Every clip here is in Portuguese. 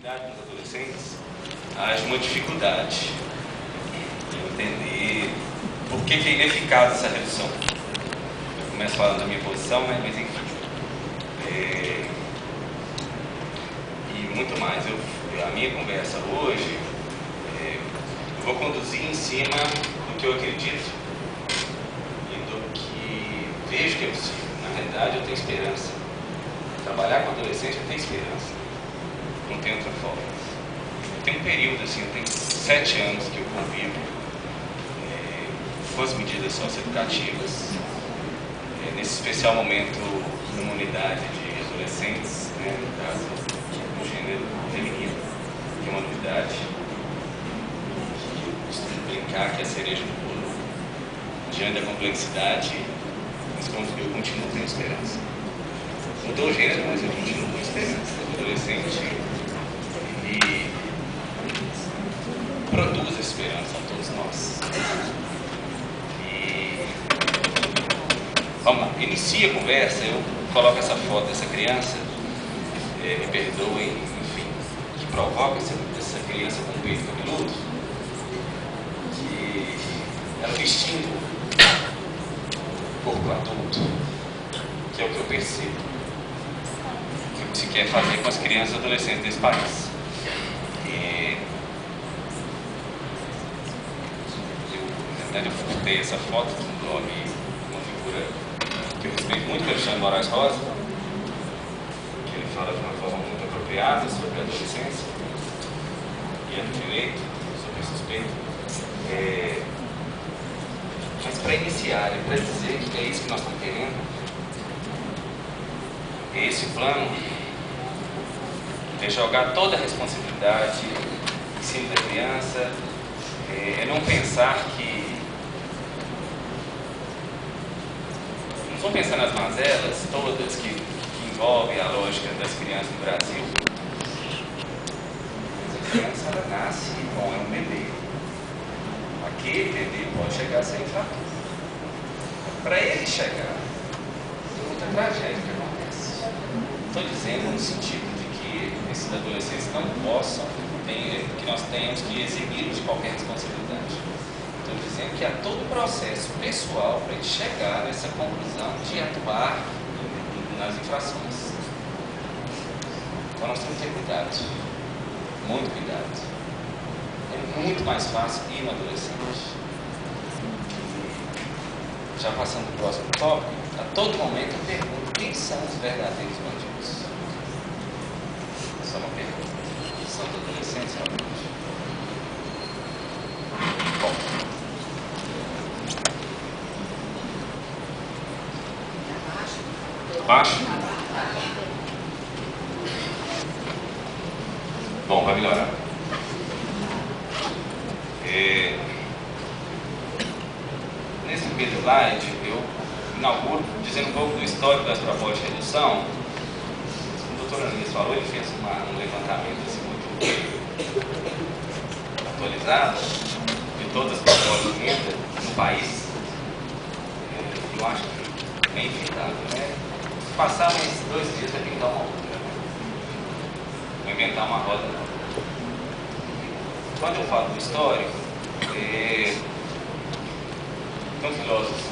Nos adolescentes, haja uma dificuldade em entender por que é ineficaz essa redução. Eu começo falando da minha posição, né? Mas enfim. E muito mais. A minha conversa hoje, eu vou conduzir em cima do que eu acredito e do que vejo que é possível. Na realidade, eu tenho esperança. Trabalhar com adolescente, eu tenho esperança. Não tem outra forma. Tem um período assim, eu tenho 7 anos que eu convivo com as medidas socioeducativas, nesse especial momento numa unidade de adolescentes, no caso do gênero feminino, que é uma novidade, que eu costumo brincar que é a cereja do bolo. Diante da complexidade, eu continuo tendo esperança. Mudou o gênero, mas eu continuo com esperança. O adolescente produz esperança a todos nós. E vamos lá, inicia a conversa, eu coloco essa foto dessa criança, me perdoem, enfim, que provoca essa criança com o peito cabeludo, que ela vestindo o corpo adulto, que é o que eu percebo que se quer fazer com as crianças e adolescentes desse país. Eu furtei essa foto de um blog, uma figura que eu respeito muito, que é o Alexandre Moraes Rosa, que ele fala de uma forma muito apropriada sobre a adolescência e a do direito, sobre esse respeito. Mas para iniciar e para dizer que é isso que nós estamos querendo, esse plano é jogar toda a responsabilidade em cima da criança, é não pensar que vamos pensar nas mazelas todas que envolvem a lógica das crianças no Brasil. A criança, ela nasce bom, é um bebê. Aquele bebê pode chegar a ser infarto. Para ele chegar, tem muita tragédia que acontece. Estou dizendo no sentido de que esses adolescentes não possam, que nós tenhamos que eximir-los de qualquer responsabilidade. Estou dizendo que há todo um processo pessoal para ele chegar nessa conclusão de atuar nas infrações. Então nós temos que ter cuidado, muito cuidado. É muito mais fácil ir no adolescente. Já passando para o próximo tópico, a todo momento eu pergunto quem são os verdadeiros bandidos. Essa é uma pergunta. São os adolescentes realmente? Bom. Baixo? Bom, vai melhorar. Nesse primeiro slide, eu inauguro dizendo um pouco do histórico das propostas de redução. O doutor Anísio falou, ele fez um levantamento assim, muito atualizado de todas as propostas de renda no país. Eu acho que é infindável, né? Passar esses 2 dias vai pintar uma outra, né? Vou inventar uma roda nova. Quando eu falo do histórico, tem um filósofo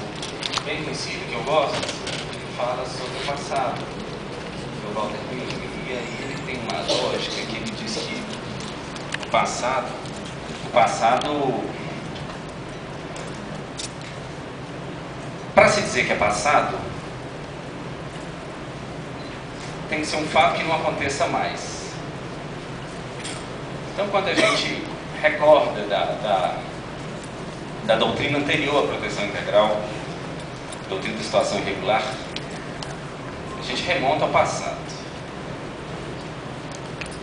bem conhecido que eu gosto, ele fala sobre o passado, que é o Walter Benjamin, e aí ele tem uma lógica que ele diz que o passado para se dizer que é passado, tem que ser um fato que não aconteça mais. Então, quando a gente recorda da doutrina anterior à proteção integral, doutrina de situação irregular, a gente remonta ao passado.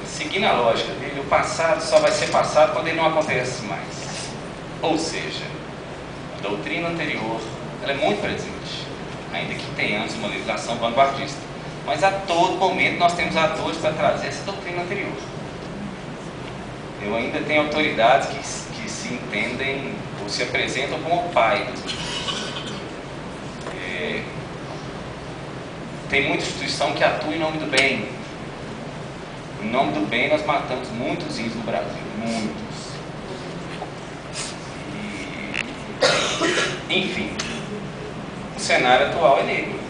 Seguindo a lógica dele, o passado só vai ser passado quando ele não acontece mais. Ou seja, a doutrina anterior, ela é muito presente, ainda que tenhamos uma legislação vanguardista. Mas a todo momento nós temos atores para trazer essa doutrina anterior. Eu ainda tenho autoridades que se entendem ou se apresentam como pai das coisas. Tem muita instituição que atua em nome do bem, Em nome do bem, nós matamos muitos índios no Brasil, muitos. Enfim, o cenário atual é negro.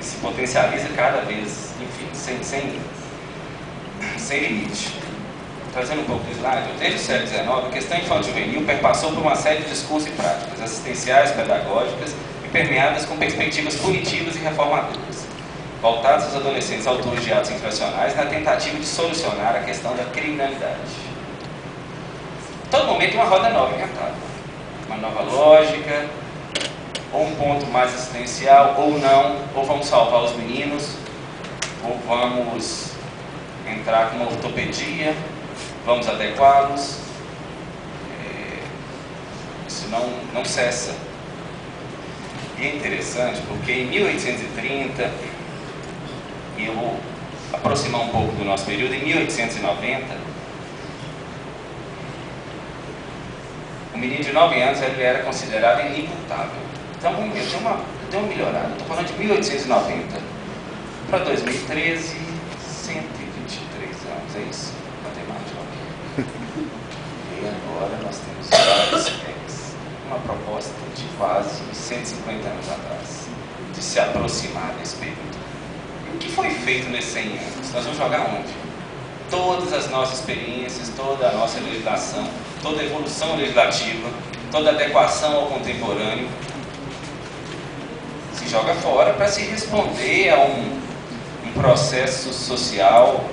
Se potencializa cada vez, enfim, sem limite. Trazendo um pouco do slide, desde o século XIX, a questão infanto-juvenil perpassou por uma série de discursos e práticas assistenciais, pedagógicas e permeadas com perspectivas punitivas e reformadoras, voltadas aos adolescentes autores de atos infracionais na tentativa de solucionar a questão da criminalidade. Todo momento uma roda nova inventada, uma nova lógica, ou um ponto mais assistencial, ou não, ou vamos salvar os meninos, ou vamos entrar com uma ortopedia, vamos adequá-los. Isso não cessa. E é interessante porque em 1830, e eu vou aproximar um pouco do nosso período, em 1890, o menino de 9 anos ele era considerado inimputável. Então, deu uma melhorada. Estou falando de 1890 para 2013, 123 anos, é isso? Matemática. E agora nós temos vários PECs. Uma proposta de quase 150 anos atrás, de se aproximar desse período. E o que foi feito nesses 100 anos? Nós vamos jogar onde? Todas as nossas experiências, toda a nossa legislação, toda a evolução legislativa, toda a adequação ao contemporâneo, se joga fora para se responder a um processo social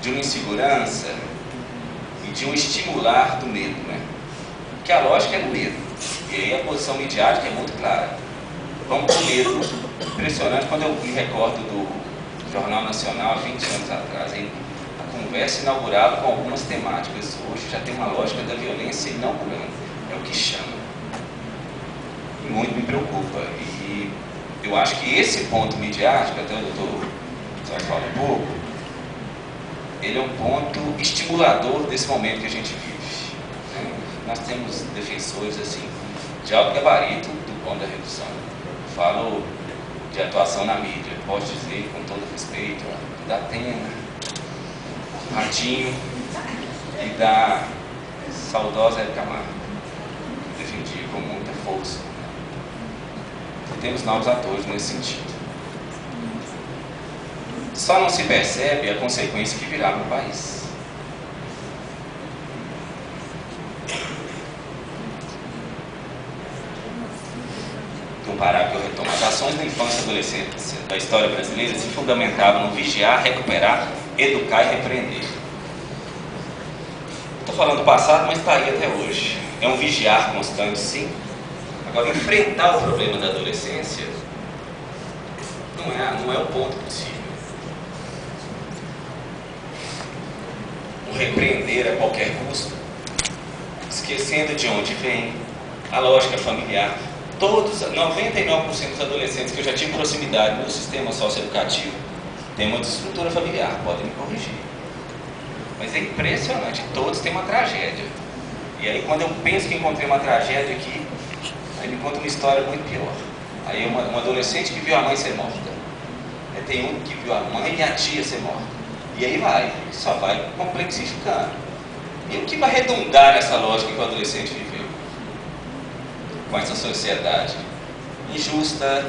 de uma insegurança e de um estimular do medo, né? Porque a lógica é do medo. E aí a posição midiática é muito clara. Vamos com medo. Impressionante quando eu me recordo do Jornal Nacional há 20 anos atrás, hein? A conversa inaugurava com algumas temáticas. Hoje já tem uma lógica da violência inaugurando. É o que chama. E muito me preocupa. E eu acho que esse ponto midiático, até o doutor fala um pouco, ele é um ponto estimulador desse momento que a gente vive. Né? Nós temos defensores assim, de alto gabarito do ponto da redução. Falo de atuação na mídia, posso dizer com todo respeito, da Atena, Ratinho e da saudosa Érica Camargo, que defendia com muita força. E temos novos atores nesse sentido. Só não se percebe a consequência que virá no país. Um parágrafo que eu retomo. As ações da infância e adolescência da história brasileira se fundamentavam no vigiar, recuperar, educar e repreender. Estou falando do passado, mas está aí até hoje. É um vigiar constante, sim. Agora, enfrentar o problema da adolescência não é o ponto possível. O repreender a qualquer custo, esquecendo de onde vem, a lógica familiar. Todos, 99% dos adolescentes que eu já tive proximidade no sistema socioeducativo têm uma desestrutura familiar, podem me corrigir. Mas é impressionante, todos têm uma tragédia. E aí quando eu penso que encontrei uma tragédia aqui, aí me conta uma história muito pior. Aí um adolescente que viu a mãe ser morta. Aí tem um que viu a mãe e a tia ser morta. E aí só vai complexificando. E o que vai redundar nessa lógica que o adolescente viveu? Com essa sociedade injusta,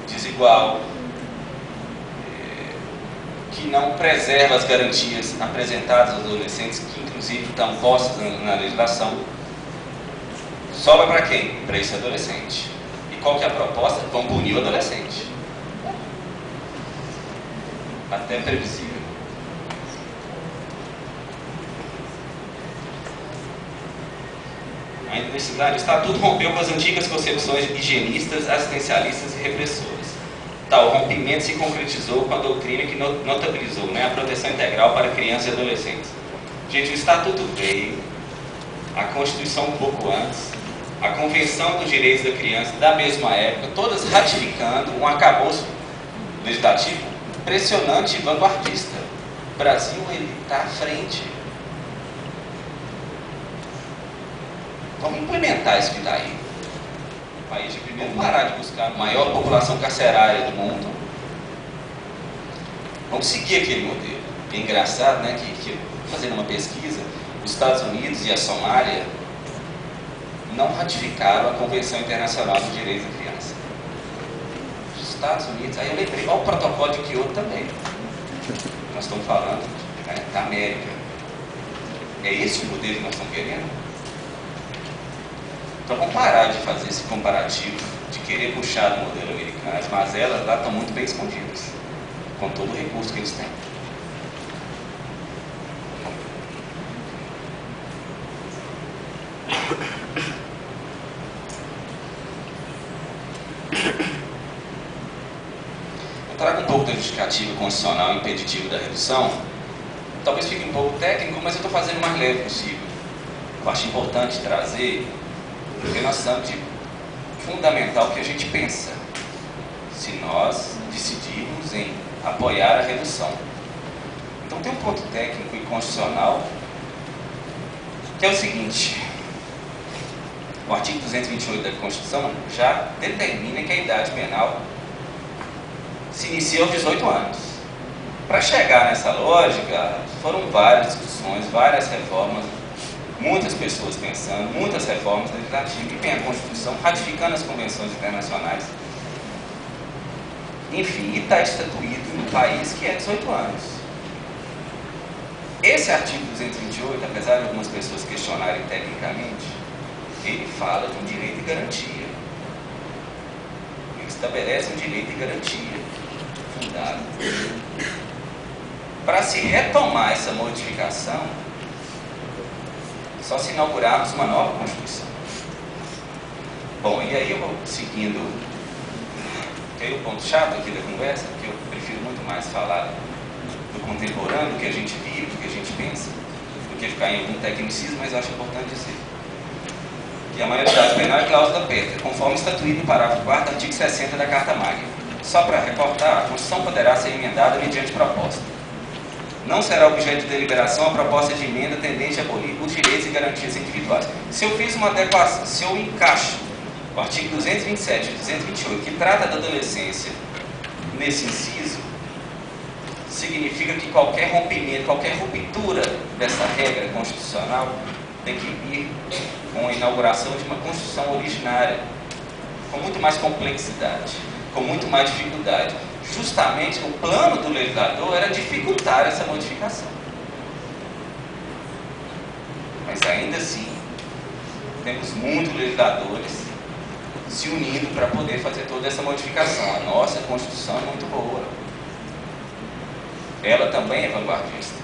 desigual, que não preserva as garantias apresentadas aos adolescentes, que inclusive estão postas na legislação. Sobra para quem? Para esse adolescente. E qual que é a proposta? Vão punir o adolescente. Até previsível. Ainda nesse slide, o Estatuto rompeu com as antigas concepções higienistas, assistencialistas e repressoras. Tal rompimento se concretizou com a doutrina que notabilizou, né, a proteção integral para crianças e adolescentes. Gente, o Estatuto veio, a Constituição um pouco antes, a Convenção dos Direitos da Criança da mesma época, todas ratificando um arcabouço legislativo impressionante e vanguardista. O Brasil está à frente. Vamos implementar isso que está aí. país de primeiro, parar de buscar a maior população carcerária do mundo. Vamos seguir aquele modelo. É engraçado, né, que fazendo uma pesquisa, os Estados Unidos e a Somália não ratificaram a Convenção Internacional dos Direitos da Criança. Os Estados Unidos, aí eu lembrei, olha o protocolo de Kyoto também. Nós estamos falando da América. É esse o modelo que nós estamos querendo? Então vamos parar de fazer esse comparativo, de querer puxar do modelo americano. As mazelas lá estão muito bem escondidas, com todo o recurso que eles têm. Eu trago um pouco da justificativa constitucional impeditiva da redução. Talvez fique um pouco técnico, mas eu estou fazendo o mais leve possível. Eu acho importante trazer, porque nós estamos de fundamental que a gente pensa, se nós decidirmos em apoiar a redução. Então tem um ponto técnico e constitucional, que é o seguinte: o artigo 228 da Constituição já determina que a idade penal se inicia aos 18 anos. Para chegar nessa lógica, foram várias discussões, várias reformas, muitas pessoas pensando, muitas reformas legislativas, e vem a Constituição ratificando as convenções internacionais. Enfim, e está estatuído no país que é 18 anos. Esse artigo 228, apesar de algumas pessoas questionarem tecnicamente, ele fala de um direito e garantia. Ele estabelece um direito e garantia fundado. Para se retomar essa modificação, só se inaugurarmos uma nova Constituição. Bom, e aí eu vou seguindo. Tem o ponto chato aqui da conversa, porque eu prefiro muito mais falar do contemporâneo, do que a gente vive, do que a gente pensa, do que ficar em algum tecnicismo, mas eu acho importante dizer que a maioridade penal é cláusula pétrea, conforme estatuído no parágrafo 4º, artigo 60 da Carta Magna. Só para recortar, a Constituição poderá ser emendada mediante proposta. Não será objeto de deliberação a proposta de emenda tendente a abolir os direitos e garantias individuais. Se eu fiz uma adequação, se eu encaixo o artigo 227 e 228, que trata da adolescência, nesse inciso, significa que qualquer rompimento, qualquer ruptura dessa regra constitucional tem que ir com a inauguração de uma Constituição originária, com muito mais complexidade, com muito mais dificuldade. Justamente o plano do legislador era dificultar essa modificação. Mas ainda assim, temos muitos legisladores se unindo para poder fazer toda essa modificação. A nossa Constituição é muito boa. Ela também é vanguardista.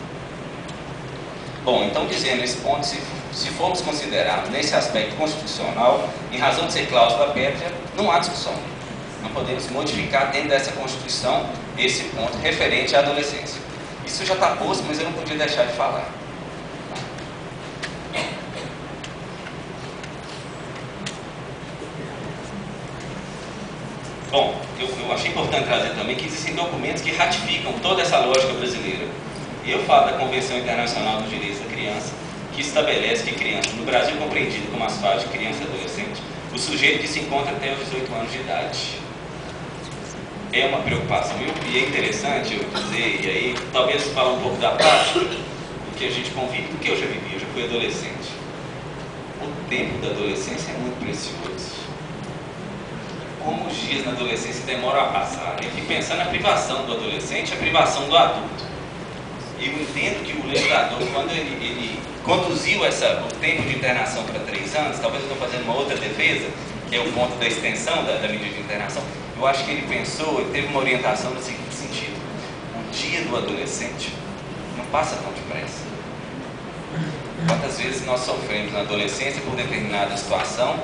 Bom, então dizendo esse ponto, se formos considerar nesse aspecto constitucional, em razão de ser cláusula pétrea, não há discussão. Não podemos modificar dentro dessa Constituição esse ponto referente à adolescência. Isso já está posto, mas eu não podia deixar de falar. Bom, eu achei importante trazer também que existem documentos que ratificam toda essa lógica brasileira. Eu falo da Convenção Internacional dos Direitos da Criança, que estabelece que criança, no Brasil compreendido como as fases de criança e adolescente, o sujeito que se encontra até os 18 anos de idade. É uma preocupação. E é interessante eu dizer, e aí talvez falar um pouco da prática, do que a gente convive, do que eu já vivi, eu já fui adolescente. O tempo da adolescência é muito precioso. Como os dias na adolescência demoram a passar. Eu fico pensando na privação do adolescente e a privação do adulto. Eu entendo que o legislador, quando ele conduziu o tempo de internação para 3 anos, talvez eu estou fazendo uma outra defesa, que é o ponto da extensão da medida de internação, eu acho que ele pensou e teve uma orientação no seguinte sentido: o dia do adolescente não passa tão depressa. Quantas vezes nós sofremos na adolescência por determinada situação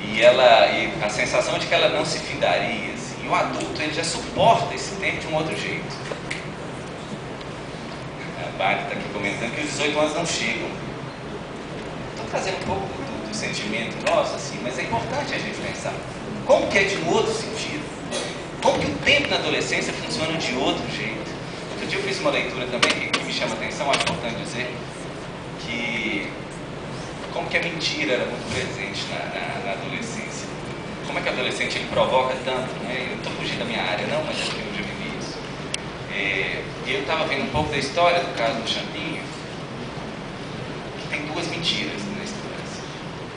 e a sensação de que ela não se findaria, assim, e o adulto ele já suporta esse tempo de um outro jeito. A Bárbara está aqui comentando que os 18 anos não chegam. Estou trazendo um pouco do sentimento nosso, assim, mas é importante a gente pensar como que é de um outro sentido, como que o tempo na adolescência funciona de outro jeito. Outro dia eu fiz uma leitura também que me chama a atenção, acho importante dizer, que como que a mentira era muito presente na adolescência. como é que o adolescente ele provoca tanto, né? Eu estou fugindo da minha área, não, mas eu já vivi isso. Eu estava vendo um pouco da história do caso do Champinha, que tem duas mentiras na história.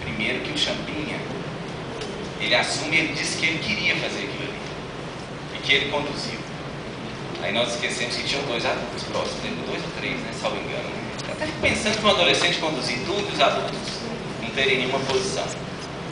Primeiro, que o Champinha, ele assume, ele disse que ele queria fazer aquilo ali, e que ele conduziu. Aí nós esquecemos que tinham dois adultos próximos, dois ou três, né, salvo engano. Né? Eu até fico pensando que um adolescente conduzir tudo e os adultos não terem nenhuma posição.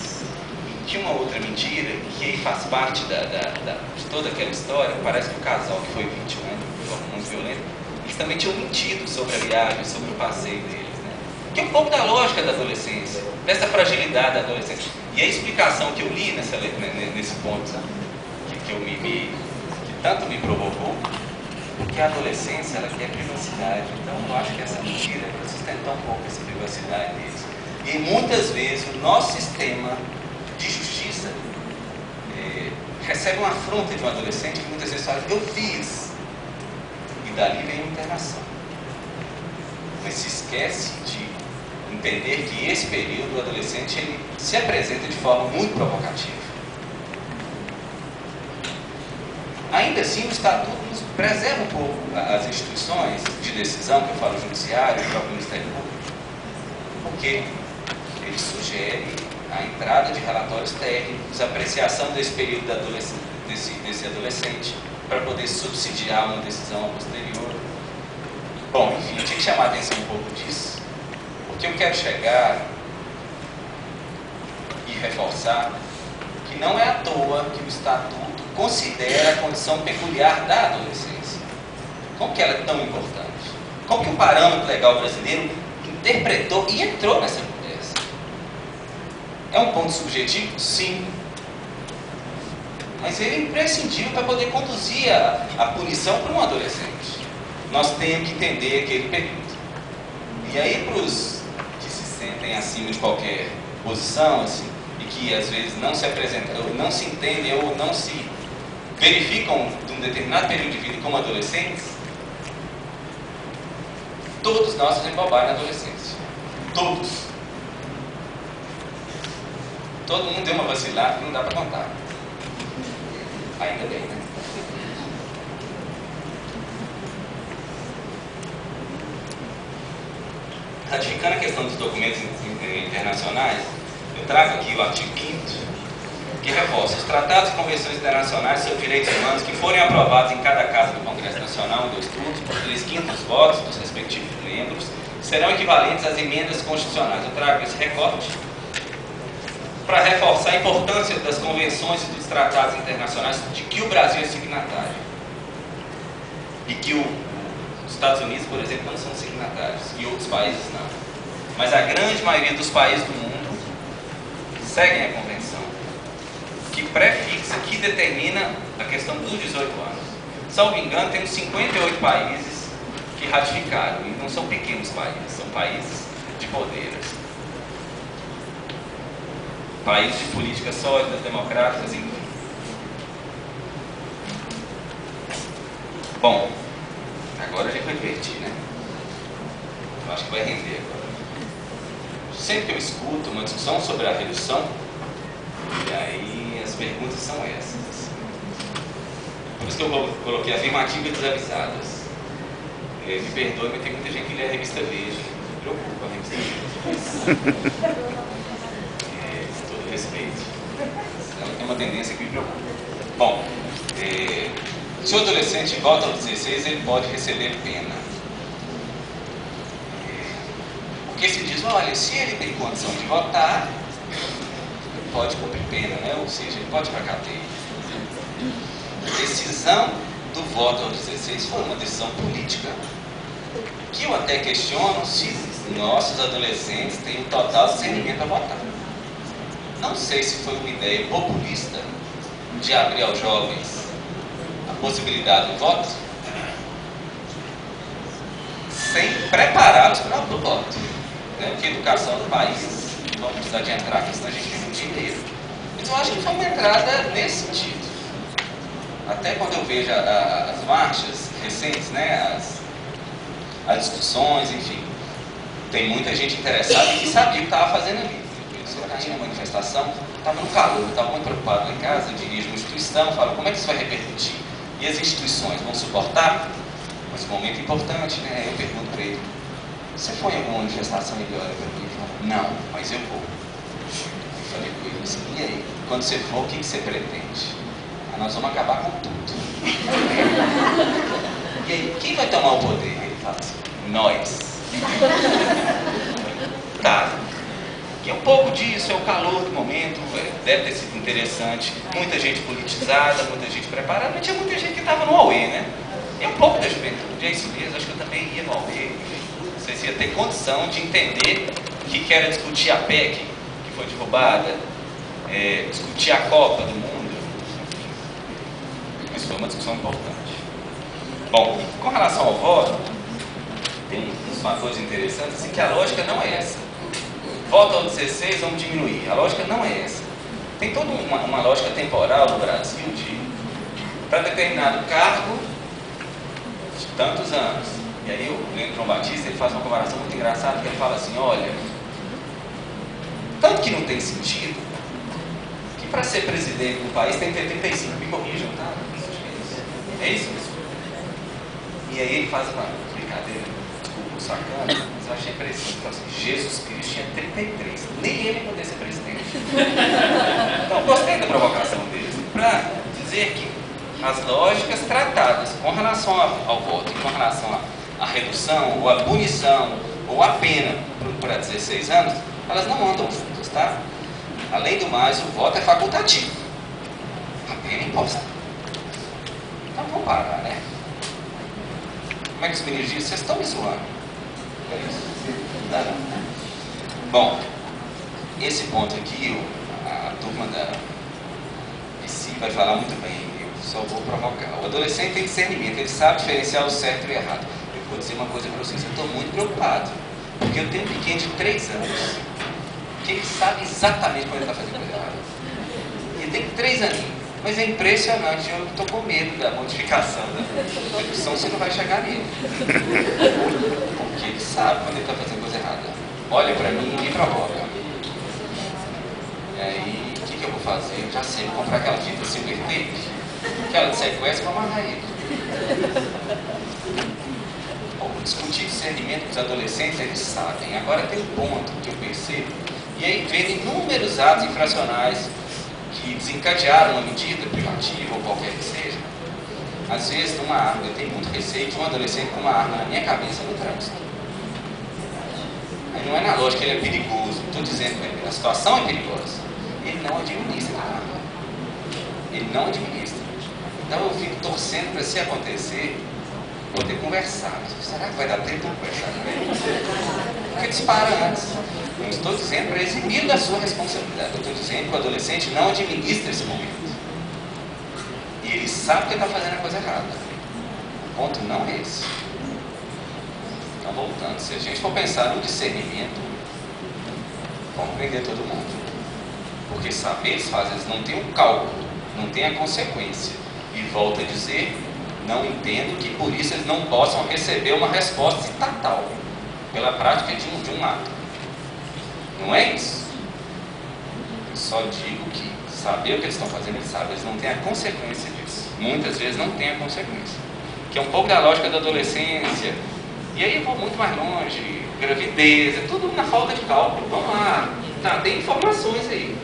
E tinha uma outra mentira, que aí faz parte de toda aquela história. Parece que o casal que foi vítima, né, de forma muito violenta, eles também tinham mentido sobre a viagem, sobre o passeio deles. Né? Que é um pouco da lógica da adolescência, dessa fragilidade da adolescência. E a explicação que eu li nesse ponto, sabe? Que tanto me provocou, porque a adolescência, ela quer privacidade. Então eu acho que essa mentira sustentou um pouco essa privacidade deles. E muitas vezes o nosso sistema de justiça recebe uma afronta de um adolescente que muitas vezes fala, eu fiz, e dali vem a internação. Mas se esquece de entender que esse período, o adolescente, ele se apresenta de forma muito provocativa. Ainda assim, o Estatuto nos preserva um pouco as instituições de decisão, que eu falo judiciário, o próprio Ministério Público, porque ele sugere a entrada de relatórios técnicos, a apreciação desse período desse adolescente, para poder subsidiar uma decisão a posterior. Bom, enfim, eu tinha que chamar a atenção um pouco disso, porque eu quero chegar e reforçar que não é à toa que o Estatuto considera a condição peculiar da adolescência. Como que ela é tão importante? Como que o parâmetro legal brasileiro interpretou e entrou nessa conversa? É um ponto subjetivo? Sim. Mas ele é imprescindível para poder conduzir a punição para um adolescente. Nós temos que entender aquele período. E aí, para os que se sentem acima de qualquer posição, assim, e que às vezes não se apresentam, ou não se entendem, ou não se verificam de um determinado período de vida como adolescentes, todos nós fazemos bobagem na adolescência. Todos. Todo mundo deu uma vacilada que não dá para contar. Ainda bem, né? Ratificando a questão dos documentos internacionais, eu trago aqui o artigo 5º, que reforça os tratados e convenções internacionais sobre direitos humanos que forem aprovados em cada casa do Congresso Nacional em 2 turnos, por 3/5 dos votos dos respectivos membros, serão equivalentes às emendas constitucionais. Eu trago esse recorte para reforçar a importância das convenções e dos tratados internacionais de que o Brasil é signatário. E que os Estados Unidos, por exemplo, não são signatários, e outros países não. Mas a grande maioria dos países do mundo seguem a convenção, que pré-fixa, que determina a questão dos 18 anos. Salvo engano, temos 58 países que ratificaram, e não são pequenos países, são países de poder. Países de políticas sólidas, democráticas, enfim. Bom, agora a gente vai divertir, né? Eu acho que vai render agora. Sempre que eu escuto uma discussão sobre a redução, e aí as perguntas são essas. Por isso que eu coloquei afirmativas desavisadas. Me perdoe, mas tem muita gente que lê a revista Veja. Me preocupa com a revista Veja. Todo respeito. Ela tem uma tendência que me preocupa. Bom, se o adolescente volta aos 16, ele pode receber pena. Porque se diz, olha, se ele tem condição de votar, ele pode cumprir pena, né? Ou seja, ele pode ir para a cadeia. A decisão do voto aos 16 foi uma decisão política, que eu até questiono se nossos adolescentes têm o total discernimento a votar. Não sei se foi uma ideia populista de abrir aos jovens a possibilidade do voto, sem prepará-los para o voto. Né? Porque a educação do país, vamos precisar de entrar aqui, senão a gente tem um dia inteiro. Mas eu acho que foi uma entrada nesse sentido. Até quando eu vejo as marchas recentes, né? as discussões, enfim, tem muita gente interessada e que sabia o que estava fazendo ali. Eu tinha uma manifestação, estava no calor, eu estava muito preocupado lá em casa, eu dirijo uma instituição, falo, como é que isso vai repercutir? E as instituições vão suportar? Mas um momento importante, né? Eu pergunto para ele, você foi em alguma manifestação e ele olha para mim e fala, não, mas eu vou. Eu falei com ele assim, e aí? Quando você for, o que você pretende? Ah, nós vamos acabar com tudo. E aí, quem vai tomar o poder? Ele fala assim, nós. Tá. E um pouco disso é o calor do momento, deve ter sido interessante. Muita gente politizada, muita gente preparada, mas tinha muita gente que estava no Aue, né? E um pouco da juventude, é isso mesmo, acho que eu também ia no Aue. Não sei se ia ter condição de entender o que era discutir a PEC, que foi derrubada, discutir a Copa do Mundo. Mas foi uma discussão importante. Bom, com relação ao voto, tem uns fatores interessantes, assim, que a lógica não é essa. Voto aos 16, vamos diminuir. A lógica não é essa. Tem toda uma lógica temporal no Brasil para determinado cargo de tantos anos. E aí o Leandro Batista ele faz uma comparação muito engraçada, que ele fala assim, olha, tanto que não tem sentido, que para ser presidente do país tem que ter 35, me corrijam, tá? É isso? E aí ele faz uma brincadeira, desculpa, sacana, mas eu achei preciso. Ele fala assim, Jesus Cristo tinha 33, nem ele podia ser presidente. Então, gostei da provocação deles, para dizer que as lógicas tratadas com relação ao voto, com relação à redução, ou à punição, ou à pena para 16 anos, elas não andam juntas, tá? Além do mais, o voto é facultativo. A pena é imposta. Então vamos parar, né? Como é que os meninos dizem? Vocês estão me zoando. É isso? Não. Bom, esse ponto aqui, a turma da PC vai falar muito bem, eu só vou provocar. O adolescente tem discernimento, ele sabe diferenciar o certo e o errado. Eu vou dizer uma coisa para vocês, eu estou muito preocupado, porque eu tenho um pequeno de 3 anos, que ele sabe exatamente quando ele está fazendo coisa errada. Ele tem 3 aninhos. Mas é impressionante, eu estou com medo da modificação da discussão, você não vai chegar nele. Porque ele sabe quando ele está fazendo coisa errada. Olha para mim e me provoca. E aí, o que eu vou fazer? Eu já sei, vou comprar aquela fita silver tape, aquela de sequestro, vou amarrar ele. Bom, discutir discernimento com os adolescentes, eles sabem. Agora tem um ponto que eu percebo, e aí vem inúmeros atos infracionais que desencadearam uma medida privativa ou qualquer que seja. Às vezes, uma arma, eu tenho muito receio de um adolescente com uma arma na minha cabeça no trânsito. Aí não é na lógica que ele é perigoso, estou dizendo para ele, a situação é perigosa. Ele não administra a arma. Ele não administra. Então eu fico torcendo para se acontecer, poder conversar. Mas será que vai dar tempo de conversar com ele? Porque dispara antes. Não estou dizendo para eximir da sua responsabilidade. Eu estou dizendo que o adolescente não administra esse momento. E ele sabe que ele está fazendo a coisa errada. O ponto não é esse. Então, voltando, se a gente for pensar no discernimento, vamos prender todo mundo. Porque saber eles fazem, eles não têm um cálculo, não têm a consequência. E volto a dizer, não entendo que por isso eles não possam receber uma resposta estatal pela prática de um ato. Não é isso. Eu só digo que saber o que eles estão fazendo, eles sabem, eles não têm a consequência disso. Muitas vezes não tem a consequência. Que é um pouco da lógica da adolescência. E aí eu vou muito mais longe, gravidez, é tudo na falta de cálculo. Vamos lá, tá, tem informações aí.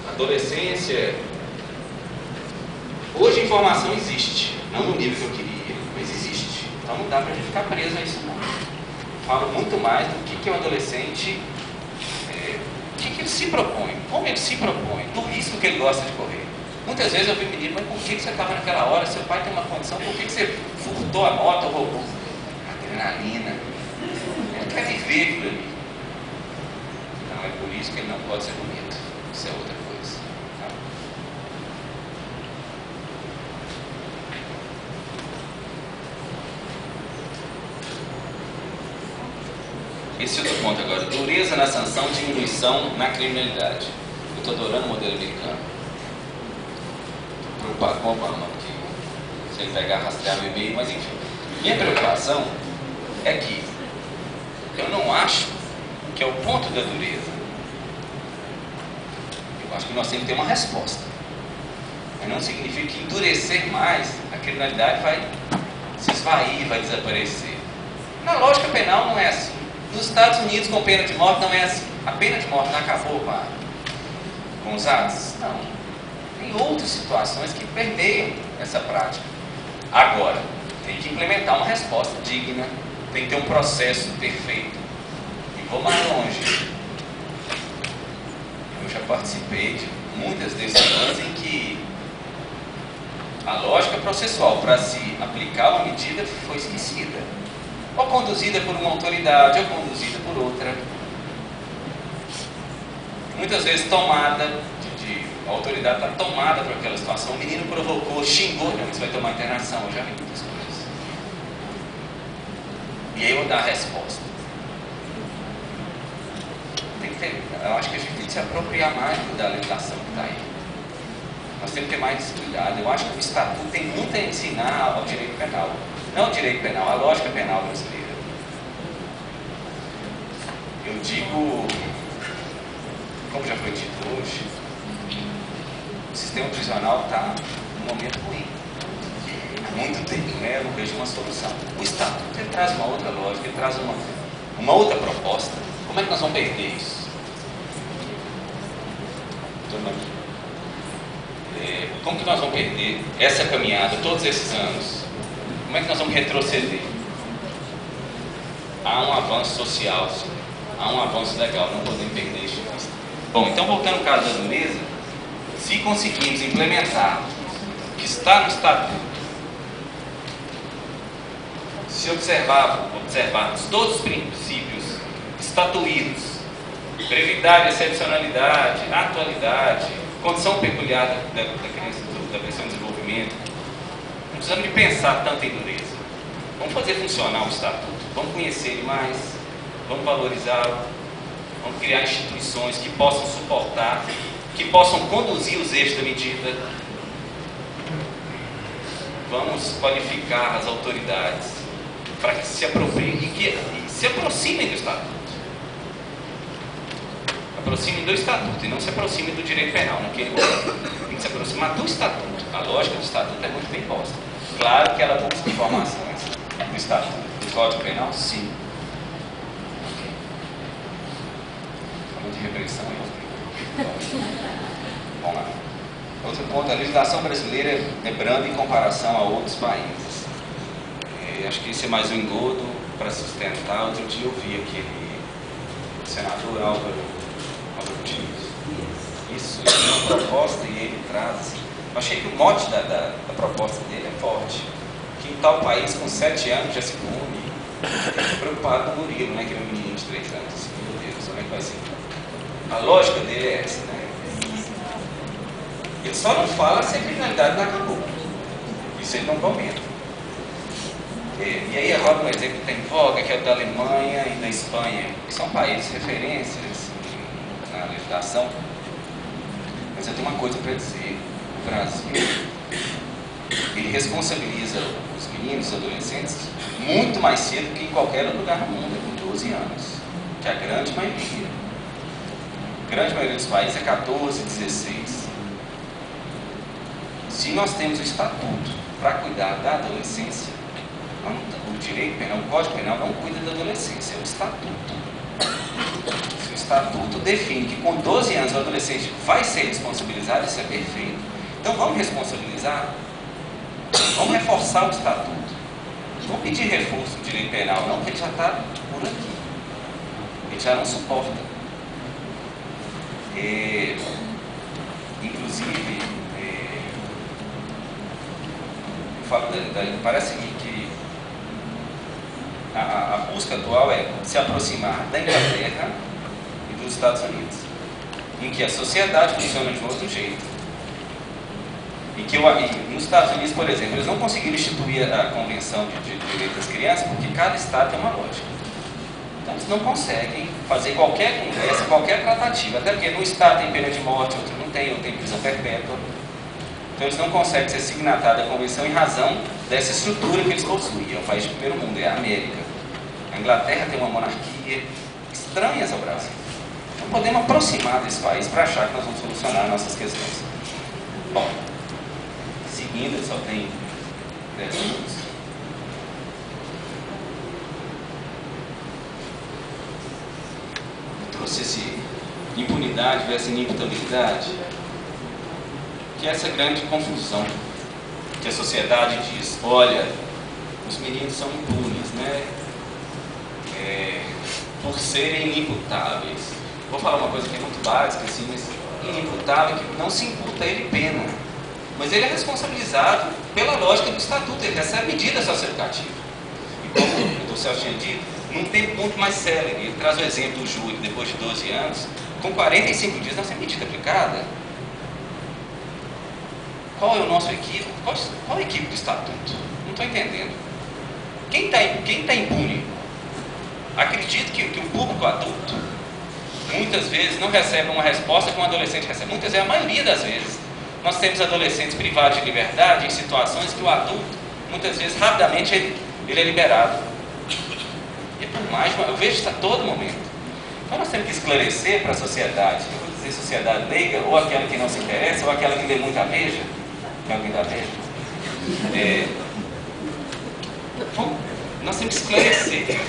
Adolescência. Hoje a informação existe, não no nível que eu queria, mas existe. Então não dá pra gente ficar preso a isso não. Falo muito mais do que é um adolescente. O que ele se propõe, como ele se propõe, do risco que ele gosta de correr. Muitas vezes eu vi menino, mas por que você estava naquela hora? Seu pai tem uma condição, por que você furtou a moto ou roubou? Adrenalina. Ele quer viver aquilo ali. Então é por isso que ele não pode ser bonito. Isso é outra coisa. Tá? Esse outro ponto agora, dureza na sanção, diminuição na criminalidade. Eu estou adorando o modelo americano. Estou preocupado com o Obama, porque se ele pegar, rastrear meu e-mail, mas enfim. Minha preocupação é que eu não acho que é o ponto da dureza. Eu Eu acho que nós temos que ter uma resposta. Mas não significa que endurecer mais, a criminalidade vai se esvair, vai desaparecer. Na lógica penal não é assim. Nos Estados Unidos, com pena de morte, não é assim. A pena de morte não acabou com os atos? Não. Tem outras situações que permeiam essa prática. Agora, tem que implementar uma resposta digna, tem que ter um processo perfeito. E vou mais longe. Eu já participei de muitas decisões em que a lógica processual para se aplicar uma medida foi esquecida. Ou conduzida por uma autoridade, ou conduzida por outra. Muitas vezes tomada, a autoridade está tomada por aquela situação. O menino provocou, xingou, não, você vai tomar internação. Eu já vi muitas coisas. E aí eu vou dar a resposta. Tem que ter, eu acho que a gente tem que se apropriar mais da legislação que está aí. Nós temos que ter mais cuidado. Eu acho que o Estatuto tem muito a ensinar ao direito penal. Não ao direito penal, a lógica penal brasileira. Eu digo, como já foi dito hoje, o sistema prisional está num momento ruim. Há muito tempo, né? Eu não vejo uma solução. O Estatuto ele traz uma outra lógica, ele traz uma outra proposta. Como é que nós vamos perder isso? Como que nós vamos perder essa caminhada, todos esses anos? Como é que nós vamos retroceder? Há um avanço social, há um avanço legal, não podemos perder isso de vista. Bom, então voltando ao caso da dureza, se conseguirmos implementar o que está no Estatuto, se observarmos todos os princípios estatuídos, brevidade, excepcionalidade, atualidade, condição peculiar da pessoa em desenvolvimento, não precisamos de pensar tanto em dureza. Vamos fazer funcionar o Estatuto, vamos conhecer ele mais, vamos valorizá-lo, vamos criar instituições que possam suportar, que possam conduzir os eixos da medida. Vamos qualificar as autoridades para que se apropriem e que se aproximem do Estatuto. Aproximem do Estatuto e não se aproximem do direito penal naquele momento. Tem que se aproximar do Estatuto. A lógica do Estatuto é muito bem posta. Claro que ela busca informações do Estatuto. Do Código Penal, sim. Ok. Falando de repressão, vamos lá. Outro ponto, a legislação brasileira é branda em comparação a outros países. Acho que isso é mais um engodo para sustentar. Outro dia eu vi aquele senador Álvaro Dias. Isso é uma proposta e ele traz. Eu achei que o mote da proposta dele é forte. Que em tal país, com 7 anos, já se come. Ele está preocupado com o Murilo, né? Que é um menino de 3 anos. Meu Deus, como é que vai ser? A lógica dele é essa, né? Ele só não fala se a criminalidade não acabou. Isso ele não comenta. E aí agora um exemplo que tem em voga, que é o da Alemanha e da Espanha, que são países referências na legislação. Mas eu tenho uma coisa para dizer: o Brasil ele responsabiliza os meninos e adolescentes muito mais cedo que em qualquer outro lugar no mundo, com 12 anos, que a grande maioria. A grande maioria dos países é 14, 16. Se nós temos o Estatuto para cuidar da adolescência, o direito penal, o Código Penal não cuida da adolescência, é o Estatuto. Se o Estatuto define que com 12 anos o adolescente vai ser responsabilizado, isso é perfeito. Então vamos responsabilizar, vamos reforçar o Estatuto. Não vamos pedir reforço no direito penal, não, porque ele já está por aqui. Ele já não suporta. Inclusive, eu falo parece que a busca atual é se aproximar da Inglaterra e dos Estados Unidos, em que a sociedade funciona de outro jeito. E que nos Estados Unidos, por exemplo, eles não conseguiram instituir a Convenção de Direitos das Crianças porque cada estado tem uma lógica. Então eles não conseguem fazer qualquer conversa, qualquer tratativa, até porque no estado tem pena de morte, outro não tem, ou tem prisão perpétua. Então eles não conseguem ser signatários da Convenção em razão dessa estrutura que eles possuem. É um país de primeiro mundo, é a América. A Inglaterra tem uma monarquia estranha ao Brasil. não podemos aproximar desse país para achar que nós vamos solucionar nossas questões. Bom, seguindo, só tem 10 minutos. Eu trouxe esse impunidade versus inimputabilidade, que é essa grande confusão que a sociedade diz: olha, os meninos são impunes, né? Por serem inimputáveis. Vou falar uma coisa que é muito básica, assim, mas inimputável, que não se imputa a ele pena, mas ele é responsabilizado pela lógica do estatuto, ele recebe medida socioeducativa. E como o Dr. Celso tinha dito, num tempo muito mais célere, ele traz o exemplo do júri, depois de 12 anos, com 45 dias, não é medida aplicada. Qual é o nosso equívoco? Qual é o equívoco do estatuto? Não estou entendendo. Quem está impune? Acredito que o público adulto muitas vezes não recebe uma resposta que um adolescente recebe. Muitas vezes, a maioria das vezes, nós temos adolescentes privados de liberdade em situações que o adulto, muitas vezes, rapidamente, ele é liberado. E por mais, eu vejo isso a todo momento. Então nós temos que esclarecer para a sociedade, eu vou dizer sociedade leiga, ou aquela que não se interessa, ou aquela que lê muita Veja, que é alguém da Veja. Nós temos que esclarecer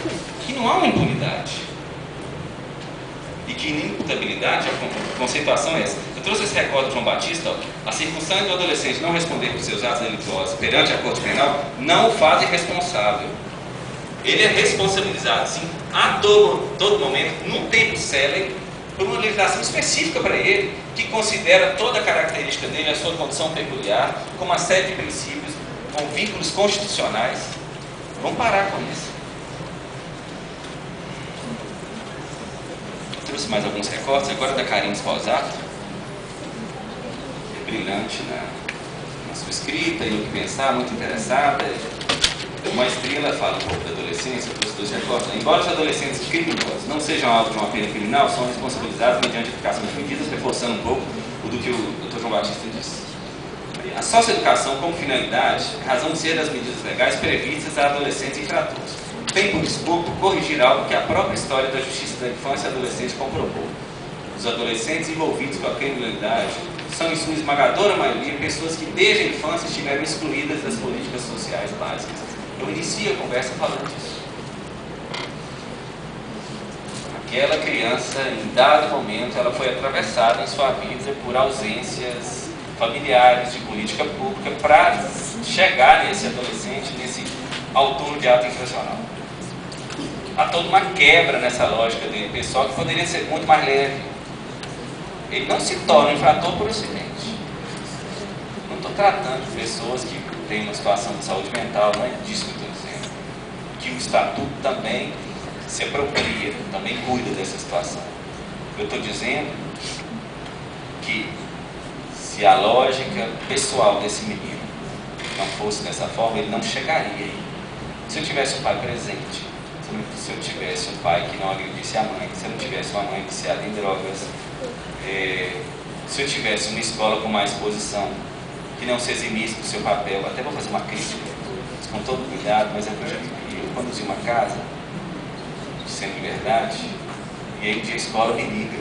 que não há uma impunidade. E que inimputabilidade, a conceituação é essa. Eu trouxe esse recorde do João Batista, ó, a circunstância do adolescente não responder por seus atos delituosos perante a Corte Penal não o faz irresponsável. Ele é responsabilizado, sim, a todo momento, num tempo célere, por uma legislação específica para ele, que considera toda a característica dele, a sua condição peculiar, com uma série de princípios, com vínculos constitucionais. Vamos parar com isso. Eu trouxe mais alguns recortes, agora da Karine Sposato. É brilhante na sua escrita, e no que pensar, muito interessada. Uma estrela fala um pouco da adolescência, dos dois recortes. Embora os adolescentes criminosos não sejam alvo de uma pena criminal, são responsabilizados mediante a aplicação de medidas, reforçando um pouco o do que o Dr. João Batista disse. A socioeducação, como finalidade, razão de ser das medidas legais previstas a adolescentes infratores, tem por escopo corrigir algo que a própria história da justiça da infância e adolescente comprovou. Os adolescentes envolvidos com a criminalidade são, em sua esmagadora maioria, pessoas que desde a infância estiveram excluídas das políticas sociais básicas. Eu inicio a conversa falando disso. Aquela criança, em dado momento, ela foi atravessada em sua vida por ausências familiares, de política pública, para chegar nesse adolescente, nesse autor de ato infracional. Há toda uma quebra nessa lógica dele, pessoal, que poderia ser muito mais leve. Ele não se torna infrator por acidente. Não estou tratando de pessoas que têm uma situação de saúde mental, não é disso que eu estou dizendo. Que o estatuto também se apropria, também cuida dessa situação. Eu estou dizendo que se a lógica pessoal desse menino não fosse dessa forma, ele não chegaria aí. Se eu tivesse um pai presente, se eu tivesse um pai que não agredisse a mãe, se eu não tivesse uma mãe viciada em drogas, se eu tivesse uma escola com mais exposição, que não se eximisse do seu papel, até vou fazer uma crítica, com todo cuidado, mas é que eu já vi. Eu conduzi uma casa de semi-liberdade, e aí um dia a escola me liga: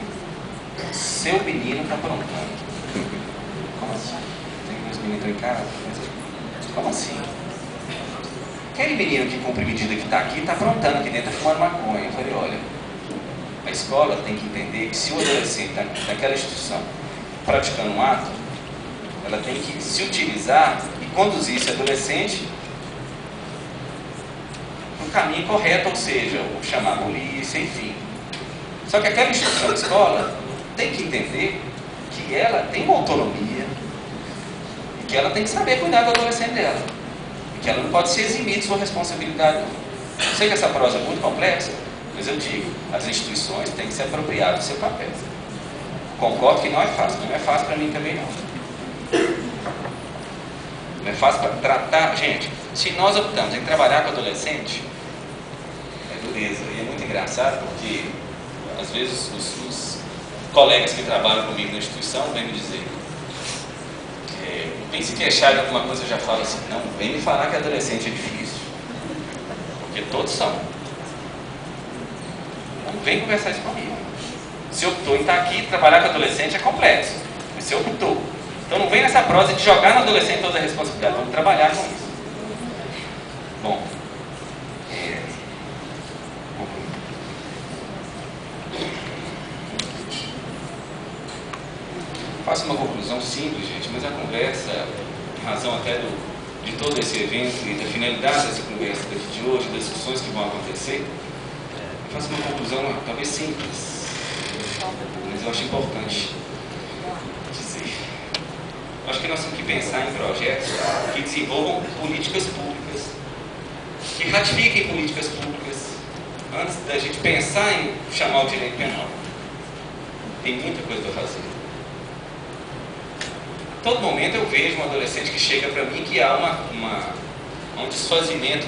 seu menino está aprontando. Como assim? Tem meus meninos em casa? Como assim? Aquele menino que cumpre medida que está aqui, está aprontando aqui dentro, fumando maconha. Eu falei: olha, a escola tem que entender que se o adolescente daquela instituição praticando um ato, ela tem que se utilizar e conduzir esse adolescente no caminho correto, ou seja, chamar a polícia, enfim. Só que aquela instituição de escola tem que entender que ela tem uma autonomia e que ela tem que saber cuidar do adolescente dela. E que ela não pode se eximir de sua responsabilidade. Eu sei que essa prosa é muito complexa, mas eu digo, as instituições têm que se apropriar do seu papel. Concordo que não é fácil, não é fácil para mim também não. Não é fácil para tratar. Gente, se nós optamos em trabalhar com adolescente, é dureza. E é muito engraçado porque às vezes os colegas que trabalham comigo na instituição vêm me dizer: vem se queixar de alguma coisa, eu já falo assim: não, vem me falar que adolescente é difícil, porque todos são. Não vem conversar isso comigo. Você optou em estar aqui, trabalhar com adolescente é complexo. Você optou. Então não vem nessa prosa de jogar no adolescente toda a responsabilidade. Vamos trabalhar com isso. Bom. Faço uma conclusão simples, gente, mas a conversa, em razão até de todo esse evento e da finalidade dessa conversa daqui de hoje, das discussões que vão acontecer, eu faço uma conclusão talvez simples, mas eu acho importante dizer. Eu acho que nós temos que pensar em projetos que desenvolvam políticas públicas, que ratifiquem políticas públicas, antes da gente pensar em chamar o direito penal. Tem muita coisa para fazer. A todo momento eu vejo um adolescente que chega para mim que há um desfazimento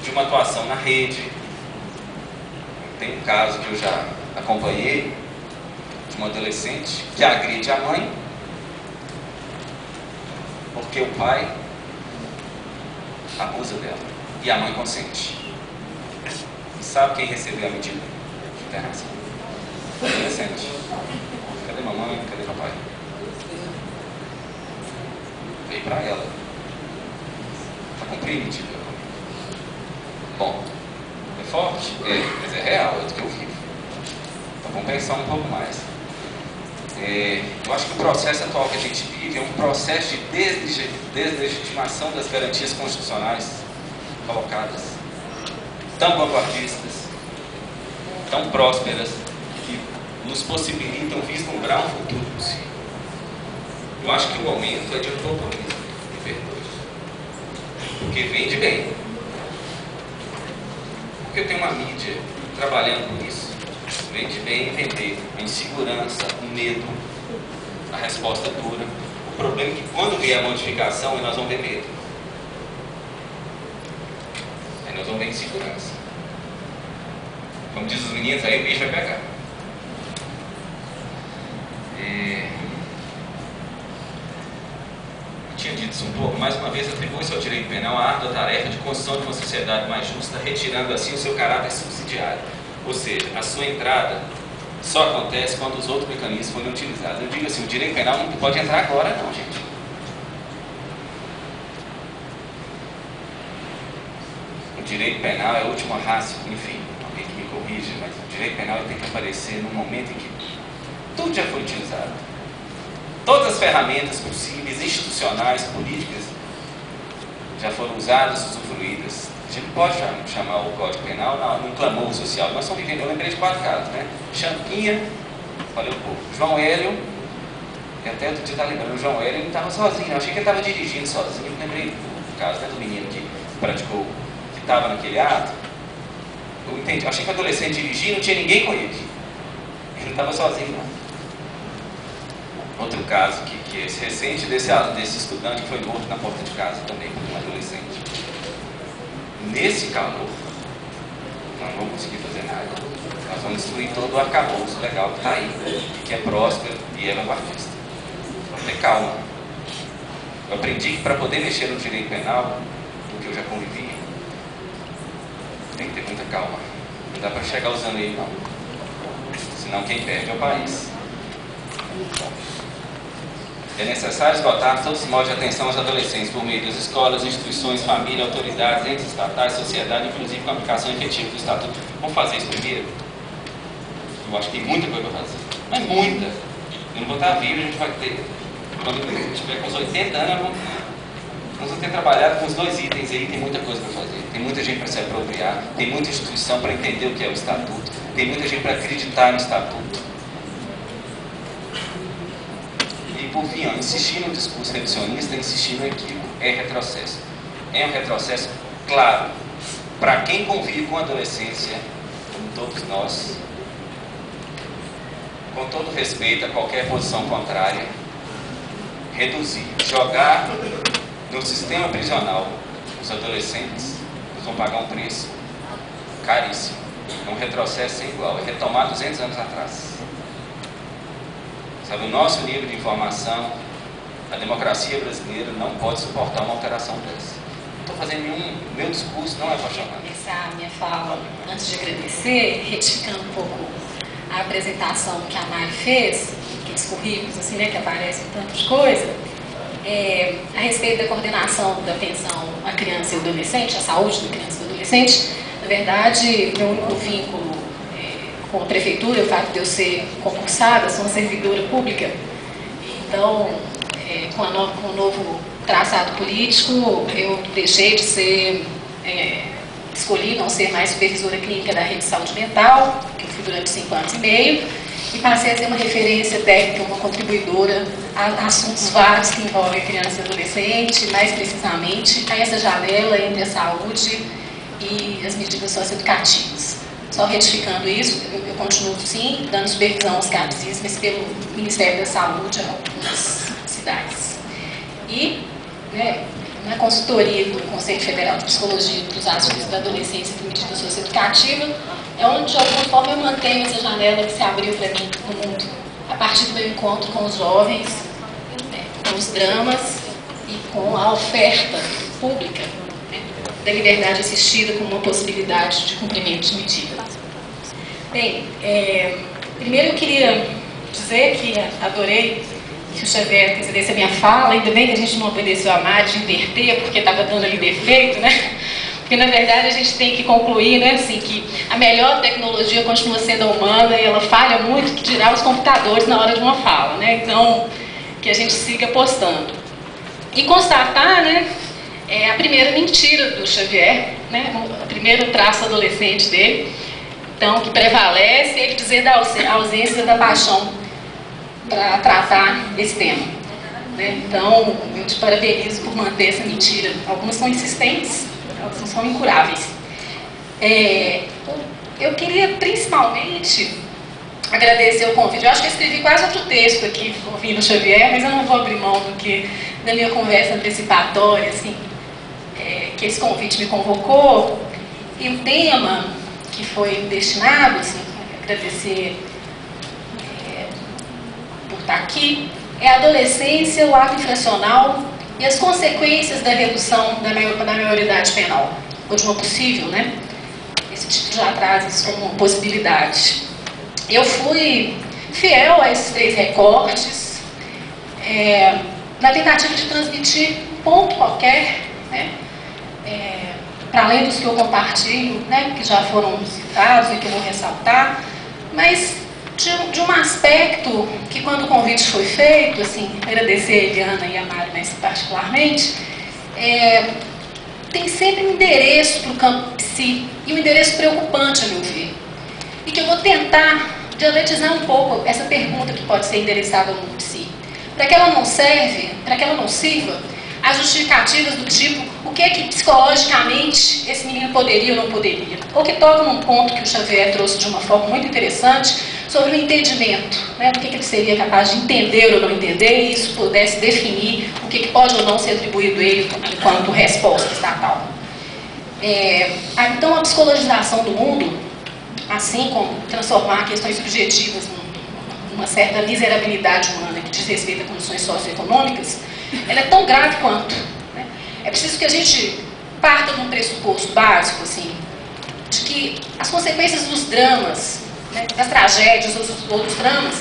de uma atuação na rede. Tem um caso que eu já acompanhei de um adolescente que agride a mãe porque o pai abusa dela e a mãe consente. E sabe quem recebeu a medida de internação? O adolescente. Cadê mamãe? Cadê papai? Veio para ela. Para cumprir a medida. Bom, é forte? É, mas é real, é do que eu vivo. Então vamos pensar um pouco mais. Eu acho que o processo atual que a gente vive é um processo de deslegitimação das garantias constitucionais colocadas, tão vanguardistas, tão prósperas, que nos possibilitam vislumbrar um futuro possível. Eu acho que o momento é de utopismo, me perdoe, porque vem de bem. Porque eu tenho uma mídia trabalhando com isso. Vem de bem entender a insegurança, o medo, a resposta dura. O problema é que quando vier a modificação, nós vamos ver medo. Aí nós vamos ver insegurança. Como diz os meninos, aí o bicho vai pegar. Tinha dito isso um pouco, mais uma vez atribui-se ao direito penal a árdua tarefa de construção de uma sociedade mais justa, retirando assim o seu caráter subsidiário. Ou seja, a sua entrada só acontece quando os outros mecanismos forem utilizados. Eu digo assim, o direito penal não pode entrar agora não, gente. O direito penal é a última ratio, enfim, alguém que me corrija, mas o direito penal tem que aparecer no momento em que tudo já foi utilizado. Todas as ferramentas possíveis, institucionais, políticas, já foram usadas, usufruídas. A gente não pode chamar o Código Penal num clamor social. Nós estamos vivendo, eu lembrei de 4 casos, né? Champinha, falei um pouco. João Hélio, e até outro dia estava lembrando, o João Hélio ele estava sozinho, eu achei que ele estava dirigindo sozinho, eu lembrei do caso, né, do menino que praticou, que estava naquele ato. Eu entendi, eu achei que o adolescente dirigia, não tinha ninguém com ele. Ele não estava sozinho, não. Outro caso que é esse recente desse estudante que foi morto na porta de casa também por um adolescente. Nesse calor, nós não vamos conseguir fazer nada. Nós vamos destruir todo o arcabouço legal que está aí, que é próspero e é vanguardista. Vamos ter calma. Eu aprendi que para poder mexer no direito penal, do que eu já convivi, tem que ter muita calma. Não dá para chegar usando ele, não. Senão quem perde é o país. É necessário esgotar todos os modos de atenção aos adolescentes por meio das escolas, instituições, família, autoridades, entes estatais, sociedade, inclusive com a aplicação efetiva do Estatuto. Vamos fazer isso primeiro? Eu acho que tem muita coisa para fazer. Mas muita. Eu não vou estar vivo, a gente vai ter. Quando eu estiver com os 80 anos, nós vamos ter trabalhado com os 2 itens aí, tem muita coisa para fazer. Tem muita gente para se apropriar, tem muita instituição para entender o que é o Estatuto, tem muita gente para acreditar no Estatuto. Por fim, insistir no discurso reducionista, insistir no equívoco, é retrocesso. É um retrocesso, claro, para quem convive com a adolescência, como todos nós, com todo respeito a qualquer posição contrária, reduzir, jogar no sistema prisional os adolescentes, eles vão pagar um preço caríssimo. É um retrocesso sem igual, é retomar 200 anos atrás. Sabe, o nosso nível de informação, a democracia brasileira não pode suportar uma alteração dessa. Não estou fazendo nenhum... Meu discurso não é apaixonante. Começar a minha fala, antes de agradecer, retificando um pouco a apresentação que a Mari fez, aqueles currículos assim, né, que aparecem tanto de coisa, a respeito da coordenação da atenção à criança e adolescente, a saúde da criança e do adolescente. Na verdade, meu único vínculo com a prefeitura, o fato de eu ser concursada, sou uma servidora pública, então, com o novo traçado político, eu deixei de ser, escolhi não ser mais supervisora clínica da rede de saúde mental, que eu fui durante 5 anos e meio, e passei a ser uma referência técnica, uma contribuidora a assuntos vários que envolvem a criança e adolescente, mais precisamente a essa janela entre a saúde e as medidas socioeducativas. Só retificando isso, eu continuo, sim, dando supervisão aos CAPSIs, mas pelo Ministério da Saúde em algumas cidades. E, na consultoria do Conselho Federal de Psicologia para os assuntos da adolescência e medida socioeducativa, é onde, de alguma forma, eu mantenho essa janela que se abriu para mim no mundo, a partir do meu encontro com os jovens, com os dramas e com a oferta pública da liberdade assistida como uma possibilidade de cumprimento de medida. Bem, primeiro eu queria dizer que adorei que o Xavier fizesse a minha fala, ainda bem que a gente não obedeceu a Mari de inverter, porque estava dando ali defeito, né? Porque, na verdade, a gente tem que concluir, né, assim, que a melhor tecnologia continua sendo a humana e ela falha muito, que dirá os computadores na hora de uma fala, né? Então, que a gente siga apostando. E constatar, né, a primeira mentira do Xavier, né, o primeiro traço adolescente dele, então, que prevalece, ele dizer da ausência da paixão para tratar esse tema. Né? Então, eu te parabenizo por manter essa mentira. Algumas são insistentes, algumas são incuráveis. Eu queria, principalmente, agradecer o convite. Eu acho que eu escrevi quase outro texto aqui, ouvindo o Xavier, mas eu não vou abrir mão da minha conversa antecipatória, assim, que esse convite me convocou. E o tema que foi destinado, assim, agradecer por estar aqui, é a adolescência, o ato infracional e as consequências da redução da maioridade penal, ou de uma possível, né? Esse título já traz isso como uma possibilidade. Eu fui fiel a esses 3 recortes, na tentativa de transmitir ponto qualquer, né? Para além dos que eu compartilho, né, que já foram citados e que eu vou ressaltar, mas de um aspecto que, quando o convite foi feito, assim, agradecer a Eliana e a Mari mais particularmente, tem sempre um endereço para o campo psi, e um endereço preocupante, a meu ver, e que eu vou tentar dialetizar um pouco essa pergunta que pode ser endereçada ao mundo psi, para que ela não sirva as justificativas do tipo, o que é que psicologicamente esse menino poderia ou não poderia, ou que toca num ponto que o Xavier trouxe de uma forma muito interessante, sobre o entendimento, né, do que ele seria capaz de entender ou não entender, e isso pudesse definir o que pode ou não ser atribuído a ele enquanto resposta estatal. Então, a psicologização do mundo, assim como transformar questões subjetivas numa certa miserabilidade humana que diz respeito a condições socioeconômicas, ela é tão grave quanto. Né? É preciso que a gente parta de um pressuposto básico, assim, de que as consequências dos dramas, né, das tragédias ou dos dramas,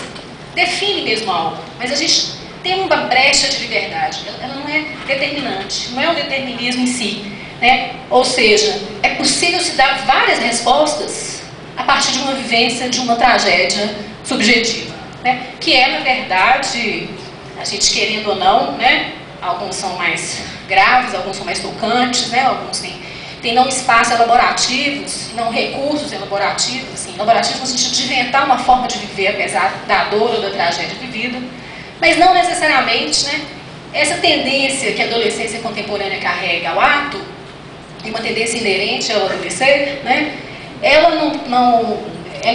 definem mesmo algo, mas a gente tem uma brecha de liberdade, ela não é determinante, não é um determinismo em si, né? Ou seja, é possível se dar várias respostas a partir de uma vivência de uma tragédia subjetiva, né? Que é, na verdade, a gente querendo ou não, né? Alguns são mais graves, alguns são mais tocantes, né? Alguns têm não espaços elaborativos, não recursos elaborativos, assim, elaborativos no sentido de inventar uma forma de viver apesar da dor ou da tragédia vivida, mas não necessariamente, né? Essa tendência que a adolescência contemporânea carrega ao ato, e uma tendência inerente ao adolescer, né? Ela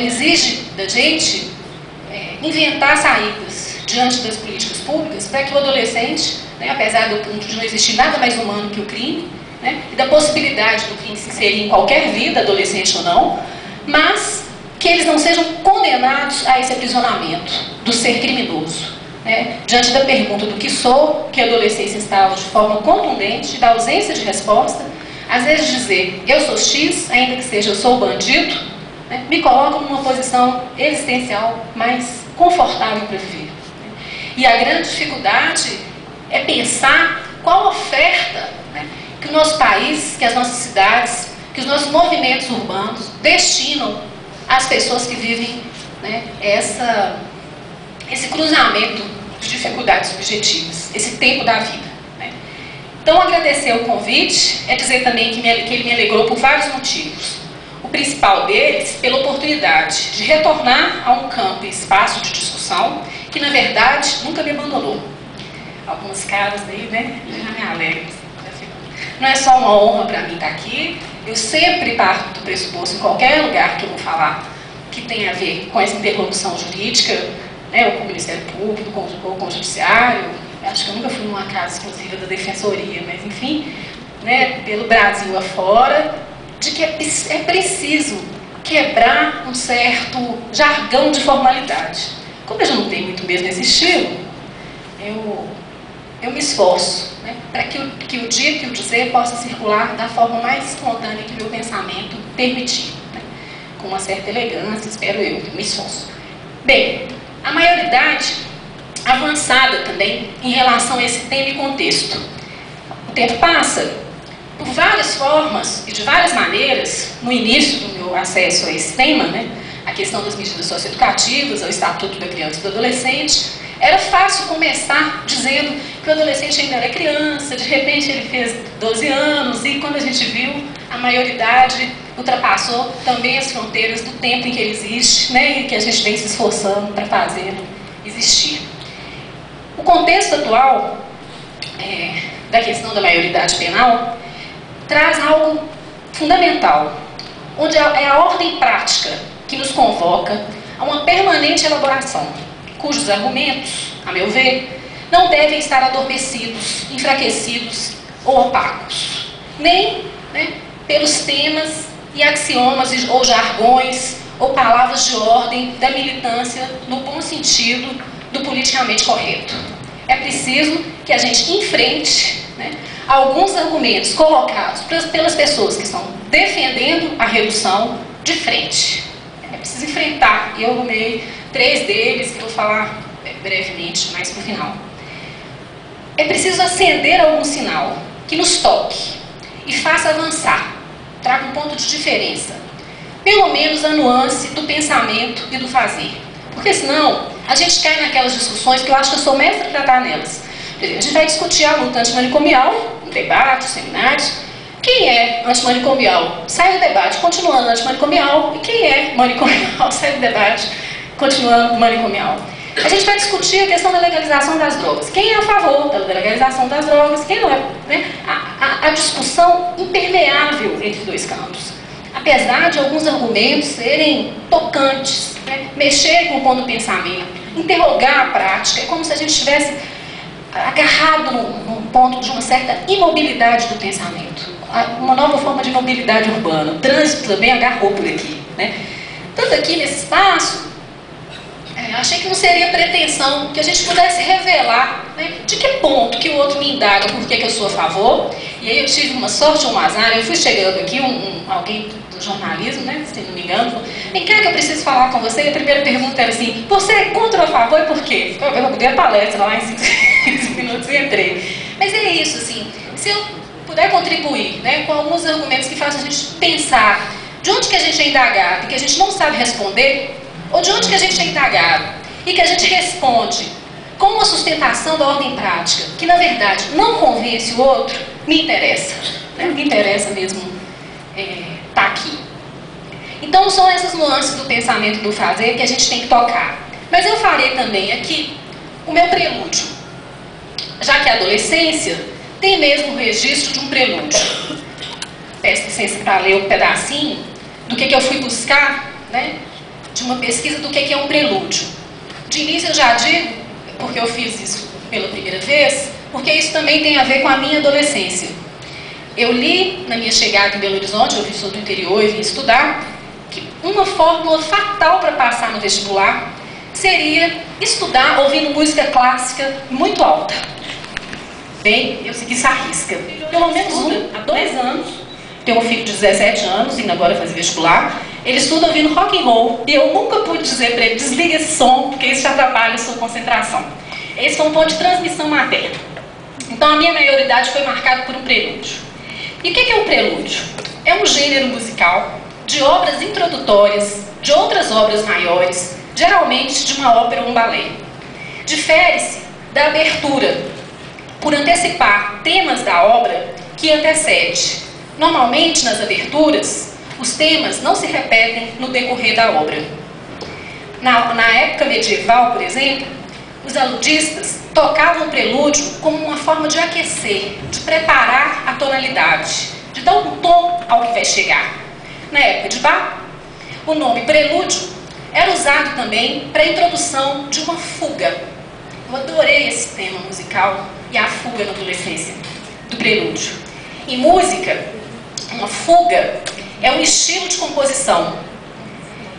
exige da gente inventar saídas diante das políticas públicas para que o adolescente, né, apesar de não existir nada mais humano que o crime, né, e da possibilidade do crime se inserir em qualquer vida, adolescente ou não, mas que eles não sejam condenados a esse aprisionamento do ser criminoso. Né, diante da pergunta do que sou, que a adolescência instala de forma contundente, da ausência de resposta, às vezes dizer eu sou X, ainda que seja eu sou bandido, né, me colocam numa posição existencial mais confortável para viver. E a grande dificuldade é pensar qual oferta, né, que o nosso país, que as nossas cidades, que os nossos movimentos urbanos destinam às pessoas que vivem, né, esse cruzamento de dificuldades subjetivas, esse tempo da vida. Né. Então, agradecer o convite é dizer também que ele me alegrou por vários motivos. O principal deles, pela oportunidade de retornar a um campo e espaço de discussão que, na verdade, nunca me abandonou. Algumas caras aí, né, já me alegram. Não é só uma honra para mim estar aqui, eu sempre parto do pressuposto, em qualquer lugar que eu vou falar, que tem a ver com essa interlocução jurídica, né, ou com o Ministério Público, ou com o Judiciário. Acho que eu nunca fui numa casa exclusiva da Defensoria, mas enfim, né, pelo Brasil afora, de que é preciso quebrar um certo jargão de formalidade. Como eu já não tenho muito mesmo esse estilo, eu me esforço, né, para que o dito e o dizer possa circular da forma mais espontânea que o meu pensamento permitir, né, com uma certa elegância, espero eu me esforço. Bem, a maioridade avançada também em relação a esse tema e contexto. O tempo passa por várias formas e de várias maneiras. No início do meu acesso a esse tema, né, a questão das medidas socioeducativas, ao Estatuto da Criança e do Adolescente, era fácil começar dizendo que o adolescente ainda era criança, de repente ele fez 12 anos e quando a gente viu, a maioridade ultrapassou também as fronteiras do tempo em que ele existe, né, e que a gente vem se esforçando para fazer existir. O contexto atual da questão da maioridade penal traz algo fundamental, onde é a ordem prática que nos convoca a uma permanente elaboração, cujos argumentos, a meu ver, não devem estar adormecidos, enfraquecidos ou opacos, nem, né, pelos temas e axiomas ou jargões ou palavras de ordem da militância no bom sentido do politicamente correto. É preciso que a gente enfrente, né, alguns argumentos colocados pelas pessoas que estão defendendo a redução de frente. É preciso enfrentar, e eu arrumei 3 deles que eu vou falar brevemente, mais para o final. É preciso acender algum sinal que nos toque e faça avançar, traga um ponto de diferença, pelo menos a nuance do pensamento e do fazer. Porque senão a gente cai naquelas discussões que eu acho que eu sou mestra para estar nelas. A gente vai discutir a luta antimanicomial, um debate, seminários. Quem é antimanicomial sai do debate continuando antimanicomial, e quem é manicomial sai do debate continuando manicomial. A gente vai discutir a questão da legalização das drogas. Quem é a favor da legalização das drogas, quem não é, né? A discussão impermeável entre 2 campos. Apesar de alguns argumentos serem tocantes, né? Mexer com o ponto do pensamento, interrogar a prática, é como se a gente estivesse agarrado num ponto de uma certa imobilidade do pensamento. Uma nova forma de mobilidade urbana. O trânsito também agarrou por aqui, né? Tanto aqui nesse espaço, achei que não seria pretensão que a gente pudesse revelar, né, de que ponto que o outro me indaga por que eu sou a favor. E aí eu tive uma sorte, um azar, eu fui chegando aqui, alguém do jornalismo, né, se não me engano, falou: vem cá que eu preciso falar com você. E a primeira pergunta era assim: você é contra ou a favor e por quê? Eu dei a palestra lá em 15 minutos e entrei. Mas é isso, assim, se eu puder contribuir, né, com alguns argumentos que façam a gente pensar de onde que a gente é indagado e que a gente não sabe responder, ou de onde que a gente é indagado e que a gente responde com uma sustentação da ordem prática, que na verdade não convence o outro, me interessa, né? Me interessa mesmo estar aqui. Então são essas nuances do pensamento do fazer que a gente tem que tocar. Mas eu farei também aqui o meu prelúdio, já que a adolescência tem mesmo o registro de um prelúdio. Peço licença para ler um pedacinho do que eu fui buscar, né, de uma pesquisa do que é um prelúdio. De início eu já digo, porque eu fiz isso pela primeira vez, porque isso também tem a ver com a minha adolescência. Eu li, na minha chegada em Belo Horizonte, eu sou do interior e vim estudar, que uma fórmula fatal para passar no vestibular seria estudar ouvindo música clássica muito alta. Bem, eu segui essa risca. Pelo menos há 2 anos, tenho um filho de 17 anos, indo agora fazer vestibular, Ele estuda ouvindo rock and roll e eu nunca pude dizer para ele, desliga esse som, porque isso atrapalha a sua concentração. Esse foi um ponto de transmissão materna. Então a minha maioridade foi marcada por um prelúdio. E o que é um prelúdio? É um gênero musical de obras introdutórias, de outras obras maiores, geralmente de uma ópera ou um balé. Difere-se da abertura, por antecipar temas da obra que antecede. Normalmente, nas aberturas, os temas não se repetem no decorrer da obra. Na época medieval, por exemplo, os aludistas tocavam o prelúdio como uma forma de aquecer, de preparar a tonalidade, de dar um tom ao que vai chegar. Na época de Bach, o nome prelúdio era usado também para a introdução de uma fuga. Eu adorei esse tema musical e a fuga na adolescência, do prelúdio. Em música, uma fuga é um estilo de composição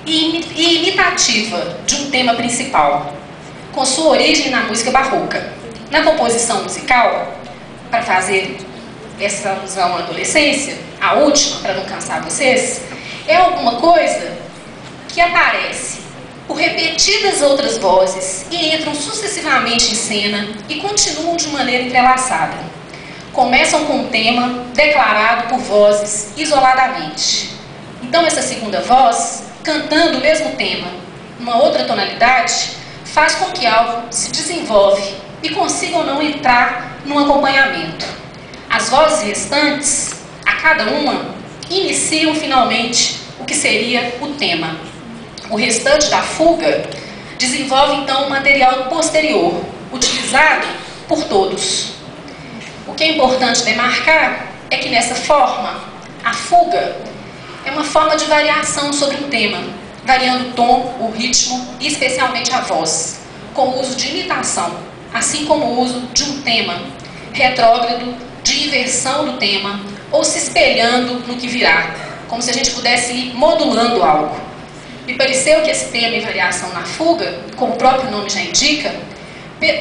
e imitativa de um tema principal, com sua origem na música barroca. Na composição musical, para fazer essa alusão à adolescência, a última, para não cansar vocês, é alguma coisa que aparece por repetidas outras vozes e entram sucessivamente em cena e continuam de maneira entrelaçada. Começam com um tema declarado por vozes isoladamente. Então essa segunda voz, cantando o mesmo tema, numa outra tonalidade, faz com que algo se desenvolve e consiga ou não entrar num acompanhamento. As vozes restantes, a cada uma, iniciam finalmente o que seria o tema. O restante da fuga desenvolve então um material posterior, utilizado por todos. O que é importante demarcar é que nessa forma, a fuga é uma forma de variação sobre um tema, variando o tom, o ritmo e especialmente a voz, com o uso de imitação, assim como o uso de um tema retrógrado, de inversão do tema, ou se espelhando no que virá, como se a gente pudesse ir modulando algo. Me pareceu que esse tema e variação na fuga, como o próprio nome já indica,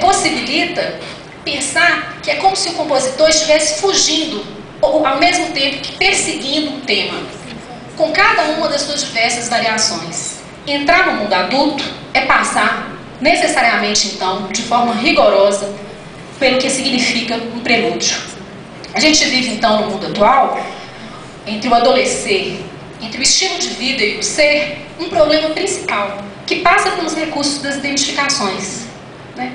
possibilita pensar que é como se o compositor estivesse fugindo, ou ao mesmo tempo que perseguindo um tema, com cada uma das suas diversas variações. Entrar no mundo adulto é passar, necessariamente então, de forma rigorosa, pelo que significa um prelúdio. A gente vive então no mundo atual, entre o adolescer, entre o estilo de vida e o ser, um problema principal, que passa pelos recursos das identificações. Né?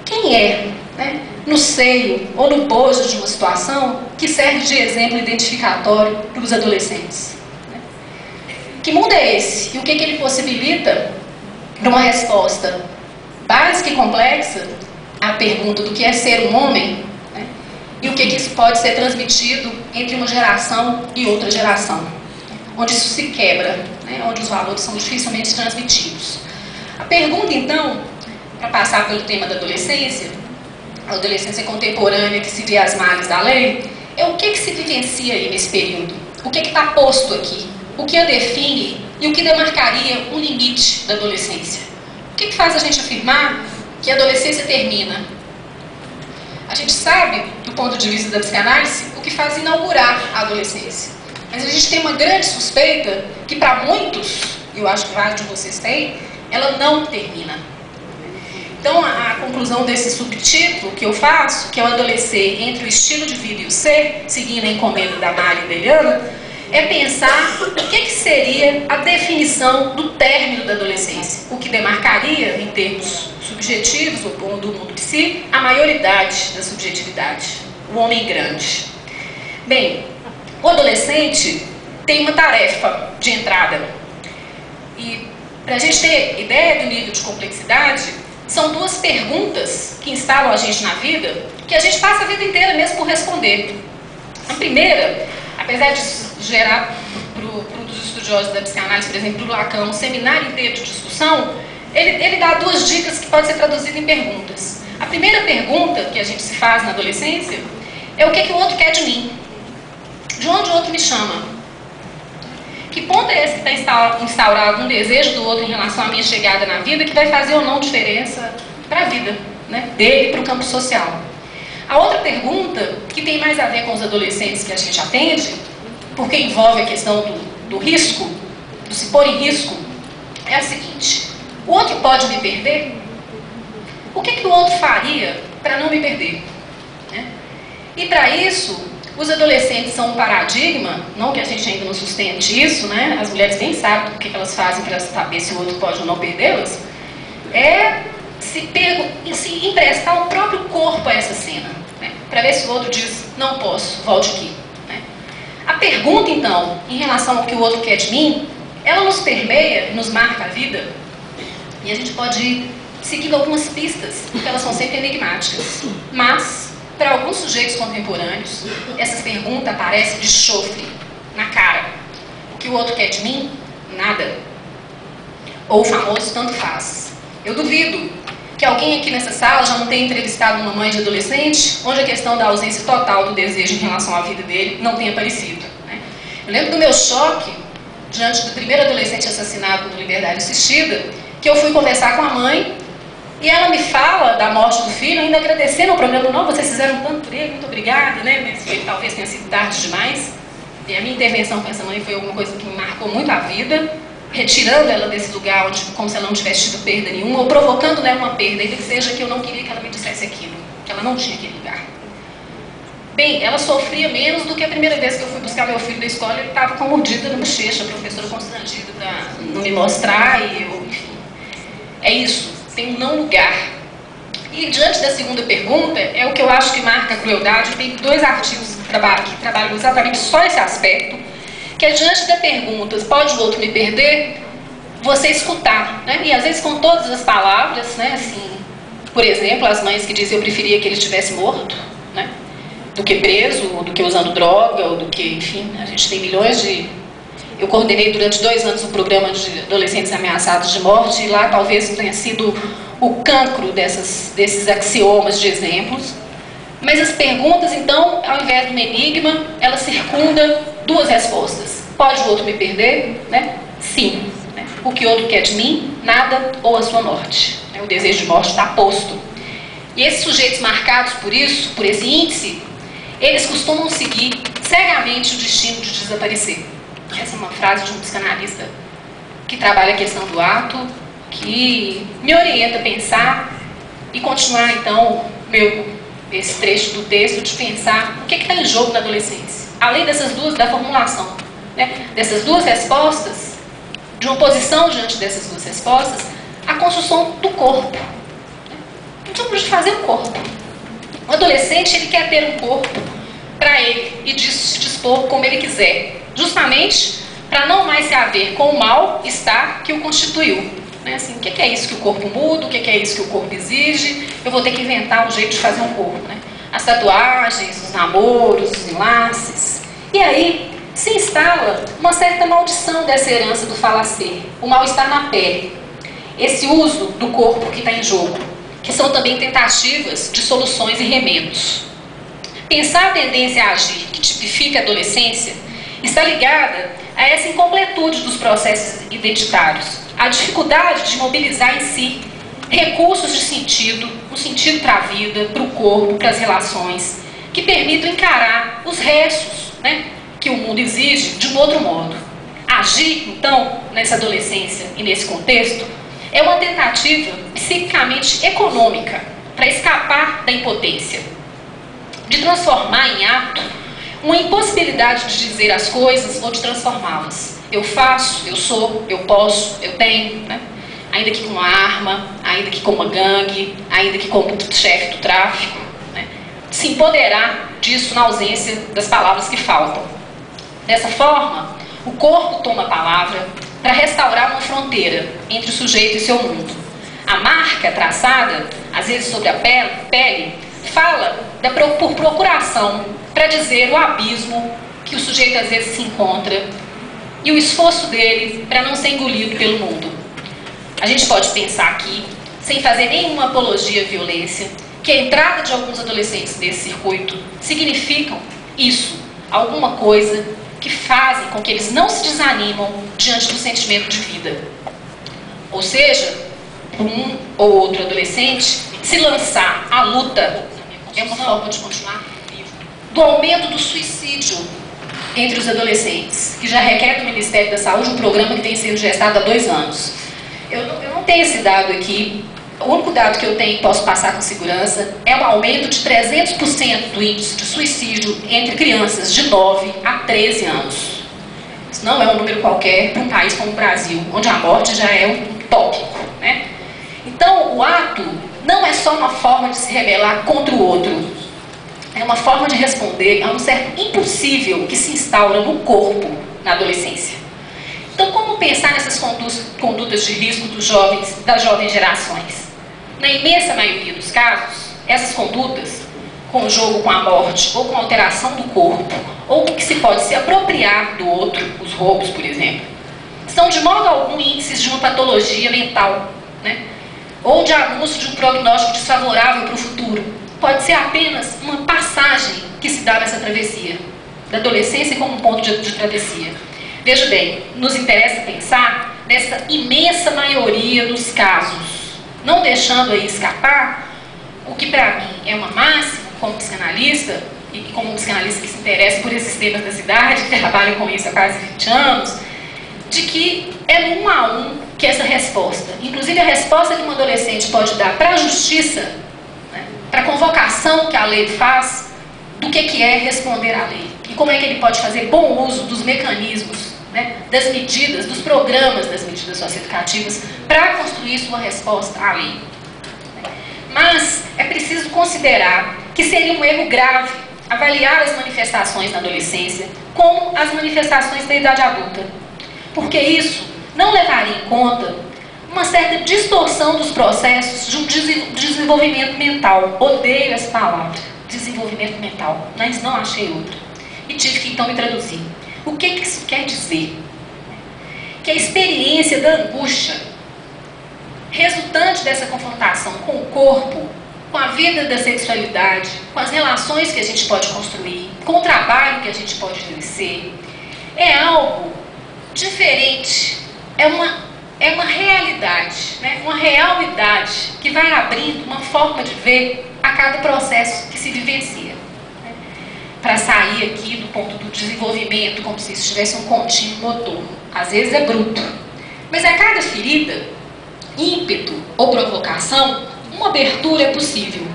Quem é, né, no seio ou no bojo de uma situação que serve de exemplo identificatório para os adolescentes? Né? Que mundo é esse? E o que ele possibilita para uma resposta básica e complexa à pergunta do que é ser um homem, né? E o que isso pode ser transmitido entre uma geração e outra geração, onde isso se quebra, né? Onde os valores são dificilmente transmitidos. A pergunta, então, para passar pelo tema da adolescência, a adolescência contemporânea que se vê às margens da lei, é o que se vivencia aí nesse período? O que está posto aqui? O que a define e o que demarcaria um limite da adolescência? O que faz a gente afirmar que a adolescência termina? A gente sabe, do ponto de vista da psicanálise, o que faz inaugurar a adolescência. Mas a gente tem uma grande suspeita que para muitos, eu acho que vários de vocês têm, ela não termina. Então a conclusão desse subtítulo que eu faço, que é o adolescer entre o estilo de vida e o ser, seguindo a encomenda da Mari e da Eliana, é pensar o que seria a definição do término da adolescência, o que demarcaria, em termos subjetivos, ou do mundo psi, a maioridade da subjetividade, o homem grande. Bem, o adolescente tem uma tarefa de entrada. E para a gente ter ideia do nível de complexidade, são duas perguntas que instalam a gente na vida, que a gente passa a vida inteira mesmo por responder. A primeira, apesar de gerar para os estudiosos da psicanálise, por exemplo, do Lacan, um seminário inteiro de discussão, ele dá duas dicas que podem ser traduzidas em perguntas. A primeira pergunta que a gente se faz na adolescência é o que o outro quer de mim. De onde o outro me chama? Que ponto é esse que está instaurado um desejo do outro em relação à minha chegada na vida que vai fazer ou não diferença para a vida, né, dele, para o campo social? A outra pergunta, que tem mais a ver com os adolescentes que a gente atende, porque envolve a questão do risco, do se pôr em risco, é a seguinte: o outro pode me perder? O que o outro faria para não me perder? Né? E para isso, os adolescentes são um paradigma, não que a gente ainda não sustente isso, né? As mulheres nem sabem o que elas fazem para saber se o outro pode ou não perdê-las, é se emprestar o próprio corpo a essa cena, né? Para ver se o outro diz, não posso, volte aqui. Né? A pergunta, então, em relação ao que o outro quer de mim, ela nos permeia, nos marca a vida, e a gente pode ir seguindo algumas pistas, porque elas são sempre enigmáticas. Mas, para alguns sujeitos contemporâneos, essas perguntas parecem de chofre, na cara. O que o outro quer de mim? Nada. Ou o famoso tanto faz. Eu duvido que alguém aqui nessa sala já não tenha entrevistado uma mãe de adolescente, onde a questão da ausência total do desejo em relação à vida dele não tenha aparecido. Né? Eu lembro do meu choque diante do primeiro adolescente assassinado por liberdade assistida, que eu fui conversar com a mãe, e ela me fala da morte do filho, ainda agradecendo ao programa. Não, vocês fizeram tanto por ele, muito obrigada, né? Mas talvez tenha sido tarde demais. E a minha intervenção com essa mãe foi alguma coisa que me marcou muito a vida, retirando ela desse lugar onde, como se ela não tivesse tido perda nenhuma, ou provocando nela uma perda, ainda que seja que eu não queria que ela me dissesse aquilo, que ela não tinha aquele lugar. Bem, ela sofria menos do que a primeira vez que eu fui buscar meu filho da escola. Ele estava com mordida na bochecha, a professora constrangida para não me mostrar, e eu, enfim. É isso. Tem um não lugar. E diante da segunda pergunta, é o que eu acho que marca a crueldade. Tem 2 artigos que trabalham exatamente só esse aspecto, que é diante da pergunta, pode o outro me perder? Você escutar, né? E às vezes com todas as palavras, né? Assim, por exemplo, as mães que dizem eu preferia que ele estivesse morto, né? Do que preso, ou do que usando droga, ou do que, enfim, a gente tem milhões de... Eu coordenei durante 2 anos um programa de adolescentes ameaçados de morte, e lá talvez tenha sido o cancro desses axiomas de exemplos. Mas as perguntas, então, ao invés de um enigma, ela circunda 2 respostas. Pode o outro me perder? Né? Sim. Né? O que o outro quer de mim? Nada ou a sua morte. O desejo de morte está posto. E esses sujeitos marcados por isso, por esse índice, eles costumam seguir cegamente o destino de desaparecer. Essa é uma frase de um psicanalista que trabalha a questão do ato, que me orienta a pensar e continuar, então, esse trecho do texto de pensar o que está em jogo na adolescência. Além dessas 2, da formulação, né, dessas 2 respostas, de uma posição diante dessas 2 respostas, a construção do corpo. Então, para fazer um corpo. O adolescente, ele quer ter um corpo para ele e se dispor como ele quiser, justamente para não mais se haver com o mal-estar que o constituiu. Né? Assim, o que é isso que o corpo muda, o que é isso que o corpo exige, eu vou ter que inventar um jeito de fazer um corpo. Né? As tatuagens, os namoros, os enlaces. E aí se instala uma certa maldição dessa herança do falacer, o mal-estar na pele. Esse uso do corpo que está em jogo, que são também tentativas de soluções e remendos. Pensar a tendência a agir que tipifica a adolescência está ligada a essa incompletude dos processos identitários, a dificuldade de mobilizar em si recursos de sentido, um sentido para a vida, para o corpo, para as relações, que permitam encarar os restos, né, que o mundo exige de um outro modo. Agir, então, nessa adolescência e nesse contexto, é uma tentativa psiquicamente econômica para escapar da impotência, de transformar em ato uma impossibilidade de dizer as coisas ou de transformá-las. Eu faço, eu sou, eu posso, eu tenho, né? Ainda que com uma arma, ainda que com uma gangue, ainda que como chefe do tráfico, né? Se empoderar disso na ausência das palavras que faltam. Dessa forma, o corpo toma a palavra para restaurar uma fronteira entre o sujeito e seu mundo. A marca traçada, às vezes sobre a pele, fala por procuração para dizer o abismo que o sujeito às vezes se encontra e o esforço dele para não ser engolido pelo mundo. A gente pode pensar aqui, sem fazer nenhuma apologia à violência, que a entrada de alguns adolescentes nesse circuito significam isso, alguma coisa que fazem com que eles não se desanimam diante do sentimento de vida. Ou seja, um ou outro adolescente se lançar à luta é uma forma de continuar vivo. Do aumento do suicídio entre os adolescentes, que já requer do Ministério da Saúde um programa que tem sido gestado há 2 anos. Eu não tenho esse dado aqui. O único dado que eu tenho e posso passar com segurança é o aumento de 300% do índice de suicídio entre crianças de 9 a 13 anos. Isso não é um número qualquer para um país como o Brasil, onde a morte já é um tópico, né? Então, o ato não é só uma forma de se rebelar contra o outro. É uma forma de responder a um certo impossível que se instaura no corpo na adolescência. Então, como pensar nessas condutas de risco das jovens gerações? Na imensa maioria dos casos, essas condutas, com o jogo com a morte, ou com a alteração do corpo, ou que se pode se apropriar do outro, os roubos, por exemplo, são de modo algum índices de uma patologia mental, né? Ou de anúncio de um prognóstico desfavorável para o futuro. Pode ser apenas uma passagem que se dá nessa travessia, da adolescência como um ponto de travessia. Veja bem, nos interessa pensar nessa imensa maioria dos casos, não deixando aí escapar o que para mim é uma máxima como psicanalista, e como um psicanalista que se interessa por esses temas da cidade, que trabalha com isso há quase 20 anos, de que é no 1 a 1 que essa resposta, inclusive a resposta que um adolescente pode dar para a justiça, né, para a convocação que a lei faz, do que é responder à lei. E como é que ele pode fazer bom uso dos mecanismos, né, das medidas, dos programas das medidas socioeducativas para construir sua resposta à lei. Mas é preciso considerar que seria um erro grave avaliar as manifestações na adolescência como as manifestações da idade adulta, porque isso não levaria em conta uma certa distorção dos processos de um desenvolvimento mental. Odeio essa palavra, desenvolvimento mental, mas não achei outra. E tive que então me traduzir. O que isso quer dizer? Que a experiência da angústia resultante dessa confrontação com o corpo, com a vida da sexualidade, com as relações que a gente pode construir, com o trabalho que a gente pode exercer, é algo diferente, é uma realidade, né? Uma realidade que vai abrindo uma forma de ver a cada processo que se vivencia. Para sair aqui do ponto do desenvolvimento, como se isso tivesse um contínuo motor. Às vezes é bruto. Mas a cada ferida, ímpeto ou provocação, uma abertura é possível.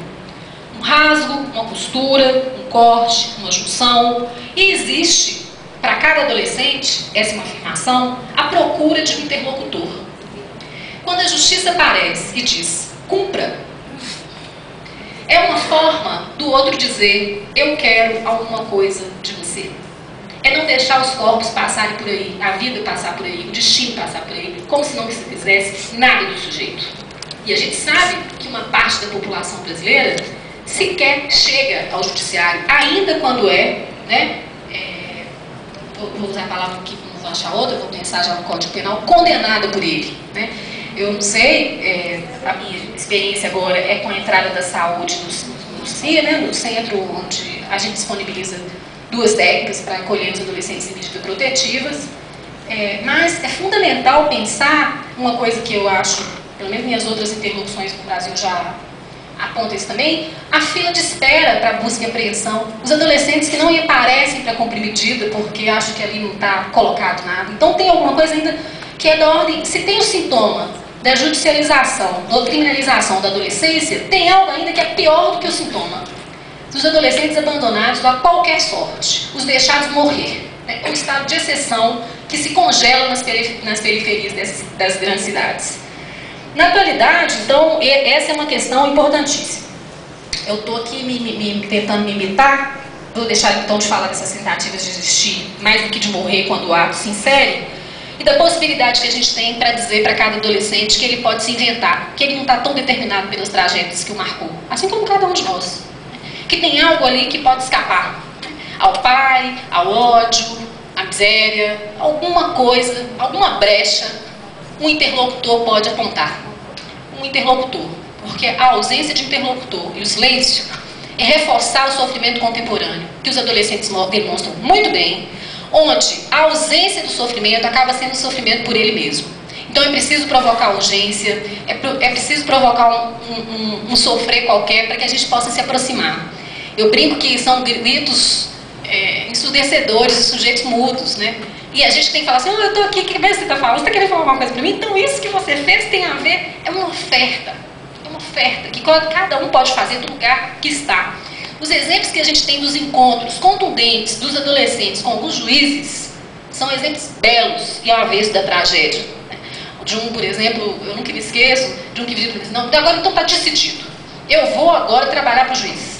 Um rasgo, uma costura, um corte, uma junção. E existe, para cada adolescente, essa é uma afirmação, a procura de um interlocutor. Quando a justiça aparece e diz, cumpra, é uma forma do outro dizer, eu quero alguma coisa de você. É não deixar os corpos passarem por aí, a vida passar por aí, o destino passar por aí, como se não se fizesse nada do sujeito. E a gente sabe que uma parte da população brasileira sequer chega ao judiciário, ainda quando vou usar a palavra aqui, não vou achar outra, vou pensar já no Código Penal, condenada por ele, né? Eu não sei, a minha experiência agora é com a entrada da saúde no CIA, né, no centro onde a gente disponibiliza 2 técnicas para acolher os adolescentes em medidas protetivas, mas é fundamental pensar uma coisa que eu acho, pelo menos minhas outras interlocuções no Brasil já apontam isso também, a fila de espera para busca e apreensão, os adolescentes que não aparecem para cumprir medida porque acham que ali não está colocado nada. Então tem alguma coisa ainda que é da ordem, se tem o sintoma da judicialização ou criminalização da adolescência, tem algo ainda que é pior do que o sintoma. Os adolescentes abandonados a qualquer sorte, os deixados morrer, né? Um estado de exceção que se congela nas periferias das grandes cidades. Na atualidade, então, essa é uma questão importantíssima. Eu estou aqui tentando me imitar, vou deixar então de falar dessas tentativas de existir, mais do que de morrer quando o ato se insere, e da possibilidade que a gente tem para dizer para cada adolescente que ele pode se inventar, que ele não está tão determinado pelas tragédias que o marcou, assim como cada um de nós. Que tem algo ali que pode escapar ao pai, ao ódio, à miséria, alguma coisa, alguma brecha, um interlocutor pode apontar. Um interlocutor, porque a ausência de interlocutor e o silêncio é reforçar o sofrimento contemporâneo, que os adolescentes demonstram muito bem, onde a ausência do sofrimento acaba sendo sofrimento por ele mesmo. Então é preciso provocar urgência, é preciso provocar um sofrer qualquer para que a gente possa se aproximar. Eu brinco que são gritos ensurdecedores, sujeitos mudos, né? E a gente tem que falar assim, eu estou aqui, que você está falando? Você está querendo falar alguma coisa para mim? Então isso que você fez tem a ver, é uma oferta que cada um pode fazer do lugar que está. Os exemplos que a gente tem dos encontros contundentes dos adolescentes com os juízes são exemplos belos e ao avesso da tragédia. De um, por exemplo, eu nunca me esqueço, de um que disse, não, agora então está decidido, eu vou agora trabalhar para o juiz.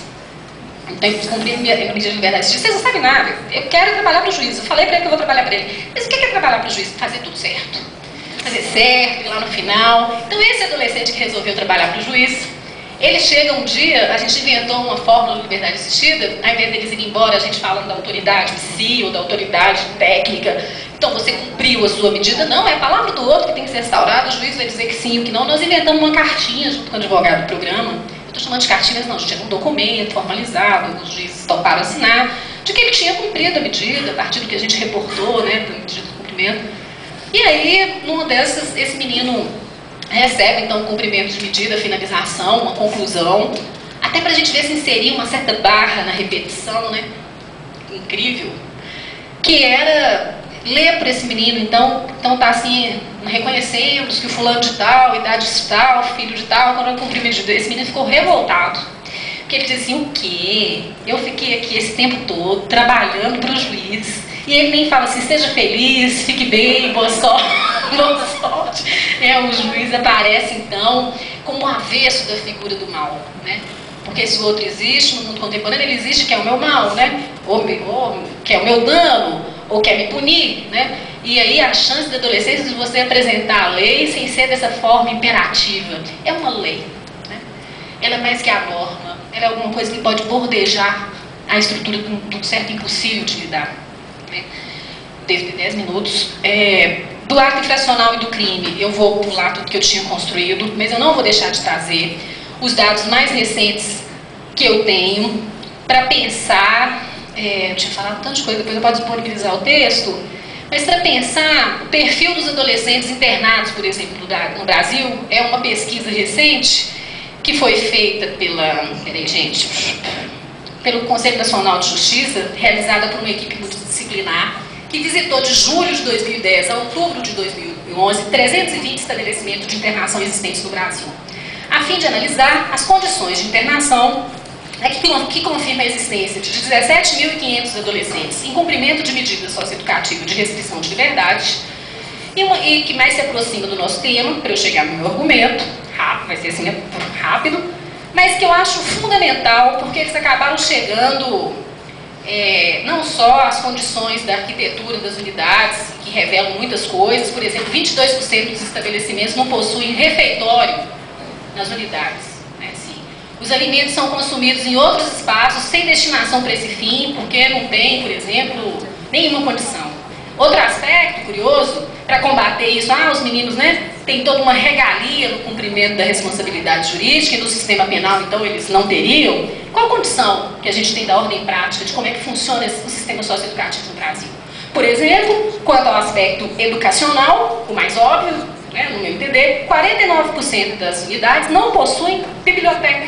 Não tenho que cumprir minha medida de liberdade. Vocês não sabem nada, eu quero trabalhar para o juiz, eu falei para ele que eu vou trabalhar para ele. Mas o que é trabalhar para o juiz? Fazer tudo certo. Fazer certo, ir lá no final. Então esse adolescente que resolveu trabalhar para o juiz, ele chega um dia, a gente inventou uma fórmula de liberdade assistida, ao invés deles irem embora, a gente falando da autoridade em si, ou da autoridade técnica, então você cumpriu a sua medida, não, é a palavra do outro que tem que ser restaurada, o juiz vai dizer que sim ou que não. Nós inventamos uma cartinha junto com o advogado do programa, eu estou chamando de cartinha, mas não, a gente tinha um documento formalizado, os juízes toparam assinar, de que ele tinha cumprido a medida, a partir do que a gente reportou, né, da medida de cumprimento. E aí, numa dessas, esse menino recebe, então, um cumprimento de medida, finalização, uma conclusão, até para a gente ver se inserir uma certa barra na repetição, né? Incrível. Que era ler para esse menino, então tá assim, reconhecemos que o fulano de tal, idade de tal, filho de tal, quando eu cumpri medida, esse menino ficou revoltado. Porque ele dizia assim, o quê? Eu fiquei aqui esse tempo todo, trabalhando para o juiz, e ele nem fala assim, seja feliz, fique bem, boa sorte, boa sorte. O juiz aparece, então, como o avesso da figura do mal, né? Porque se o outro existe no mundo contemporâneo, ele existe que é o meu mal, né? Ou que é o meu dano, ou quer me punir, né? E aí a chance da adolescência de você apresentar a lei sem ser dessa forma imperativa. É uma lei, né? Ela é mais que a norma, ela é alguma coisa que pode bordejar a estrutura de um certo impossível de lidar. Desde 10 minutos. Do ato infracional e do crime, eu vou pular tudo que eu tinha construído, mas eu não vou deixar de trazer os dados mais recentes que eu tenho para pensar, eu tinha falado tanta coisa, depois eu posso disponibilizar o texto, mas para pensar o perfil dos adolescentes internados, por exemplo, no Brasil, é uma pesquisa recente que foi feita pelo Conselho Nacional de Justiça, realizada por uma equipe multidisciplinar, que visitou de julho de 2010 a outubro de 2011 320 estabelecimentos de internação existentes no Brasil, a fim de analisar as condições de internação que confirma a existência de 17.500 adolescentes em cumprimento de medidas socioeducativas de restrição de liberdade e que mais se aproxima do nosso tema, para eu chegar no meu argumento, vai ser assim rápido, mas que eu acho fundamental, porque eles acabaram chegando não só as condições da arquitetura das unidades, que revelam muitas coisas, por exemplo, 22% dos estabelecimentos não possuem refeitório nas unidades. Né? Assim, os alimentos são consumidos em outros espaços, sem destinação para esse fim, porque não tem, por exemplo, nenhuma condição. Outro aspecto curioso, para combater isso, os meninos, né, têm toda uma regalia no cumprimento da responsabilidade jurídica, e no sistema penal, então, eles não teriam. Qual a condição que a gente tem da ordem prática de como é que funciona o sistema socioeducativo no Brasil? Por exemplo, quanto ao aspecto educacional, o mais óbvio, né, no meu entender, 49% das unidades não possuem biblioteca.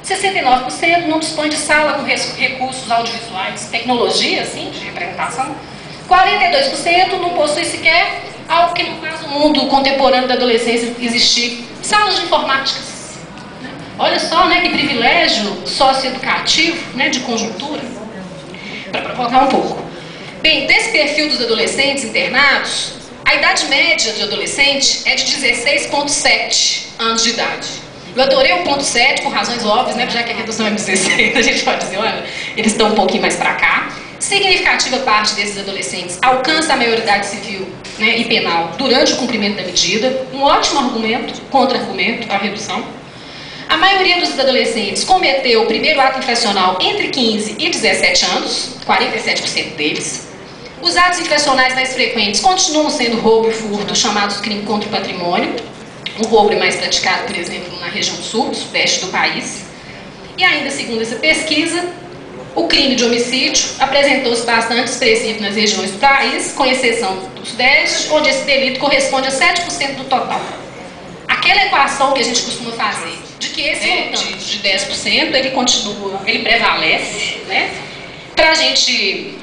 69% não dispõem de sala com recursos audiovisuais, tecnologia, assim, de representação. 42% não possui sequer algo que não faz o mundo contemporâneo da adolescência existir, salas de informáticas. Né? Olha só, né, que privilégio socioeducativo, né, de conjuntura, para provocar um pouco. Bem, desse perfil dos adolescentes internados, a idade média de adolescente é de 16,7 anos de idade. Eu adorei o ponto 7 por razões óbvias, né, já que a redução é 16, a gente pode dizer, olha, eles estão um pouquinho mais para cá. Significativa parte desses adolescentes alcança a maioridade civil, né, e penal durante o cumprimento da medida, um ótimo argumento, contra-argumento à redução. A maioria dos adolescentes cometeu o primeiro ato infracional entre 15 e 17 anos, 47% deles. Os atos infracionais mais frequentes continuam sendo roubo e furto, chamados crime contra o patrimônio. O roubo é mais praticado, por exemplo, na região sul, sudeste do país. E ainda, segundo essa pesquisa, o crime de homicídio apresentou-se bastante expressivo nas regiões do país, com exceção do sudeste, onde esse delito corresponde a 7% do total. Aquela equação que a gente costuma fazer, de que esse montante de 10%, ele continua, ele prevalece, né? para a gente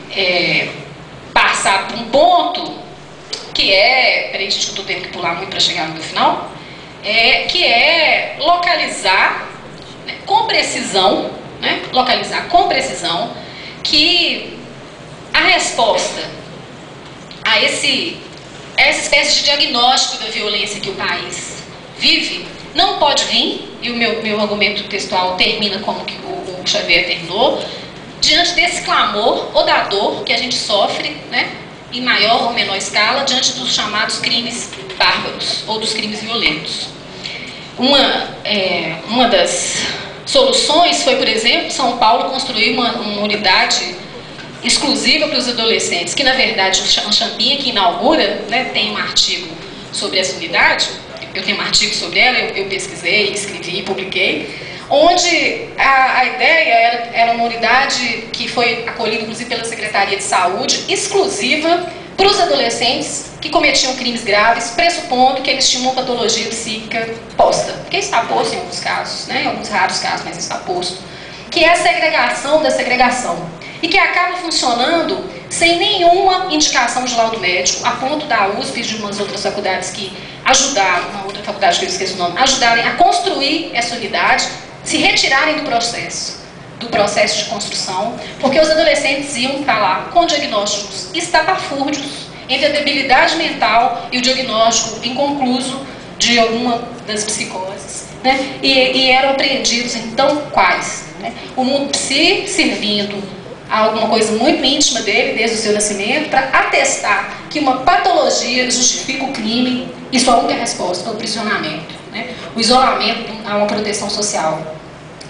passar por um ponto que peraí, gente, eu estou tendo que pular muito para chegar no final, que é localizar, né, com precisão, que a resposta a essa espécie de diagnóstico da violência que o país vive não pode vir, e o meu argumento textual termina como que o Xavier terminou, diante desse clamor ou da dor que a gente sofre, né, em maior ou menor escala, diante dos chamados crimes bárbaros ou dos crimes violentos. Uma das soluções foi, por exemplo, São Paulo construir uma unidade exclusiva para os adolescentes, que na verdade o Champinha que inaugura, né, tem um artigo sobre essa unidade, eu tenho um artigo sobre ela, eu pesquisei, escrevi, publiquei, onde a ideia era uma unidade que foi acolhida inclusive pela Secretaria de Saúde, exclusiva para os adolescentes que cometiam crimes graves, pressupondo que eles tinham uma patologia psíquica posta, que está posto em alguns casos, né, em alguns raros casos, mas está posto, que é a segregação da segregação, e que acaba funcionando sem nenhuma indicação de laudo médico, a ponto da USP e de umas outras faculdades que ajudaram, uma outra faculdade que eu esqueço o nome, ajudarem a construir essa unidade, se retirarem do processo de construção, porque os adolescentes iam para lá com diagnósticos estapafúrdios entre a debilidade mental e o diagnóstico inconcluso de alguma das psicoses, né? E eram apreendidos, então, quais? Né? O mundo psi servindo a alguma coisa muito íntima dele, desde o seu nascimento, para atestar que uma patologia justifica o crime, e só a única resposta, o aprisionamento, né? O isolamento a uma proteção social.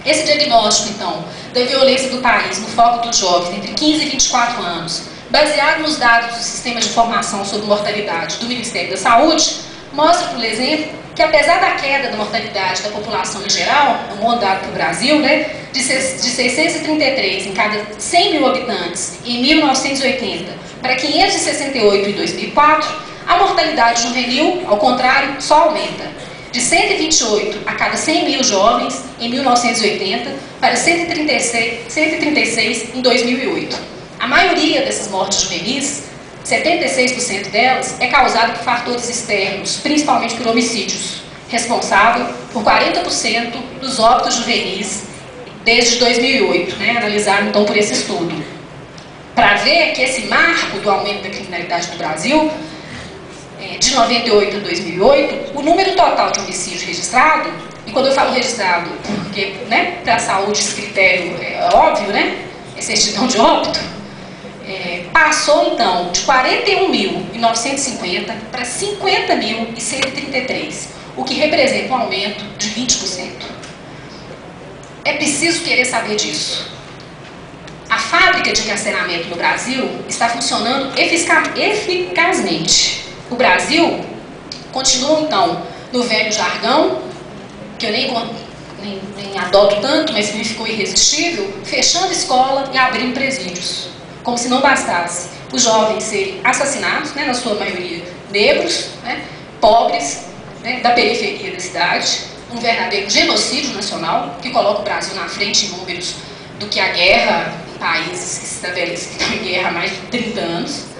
Esse diagnóstico, então, da violência do país no foco dos jovens entre 15 e 24 anos, baseado nos dados do Sistema de Informação sobre Mortalidade do Ministério da Saúde, mostra, por exemplo, que apesar da queda da mortalidade da população em geral, um bom dado para o Brasil, né, de 633 em cada 100 mil habitantes em 1980 para 568 em 2004, a mortalidade juvenil, ao contrário, só aumenta. De 128 a cada 100 mil jovens em 1980 para 136 em 2008. A maioria dessas mortes juvenis, 76% delas, é causada por fatores externos, principalmente por homicídios, responsável por 40% dos óbitos juvenis desde 2008, né, analisado então por esse estudo. Para ver que esse marco do aumento da criminalidade no Brasil, de 98 a 2008, o número total de homicídios registrado, e quando eu falo registrado, porque, né, para a saúde esse critério é óbvio, né, é certidão de óbito, passou então de 41.950 para 50.133, o que representa um aumento de 20%. É preciso querer saber disso. A fábrica de encarceramento no Brasil está funcionando eficazmente. O Brasil continua, então, no velho jargão, que eu nem adoto tanto, mas me ficou irresistível, fechando escola e abrindo presídios. Como se não bastasse os jovens serem assassinados, né, na sua maioria negros, né, pobres, né, da periferia da cidade, um verdadeiro genocídio nacional, que coloca o Brasil na frente em números do que a guerra em países que se estabelecem em guerra há mais de 30 anos.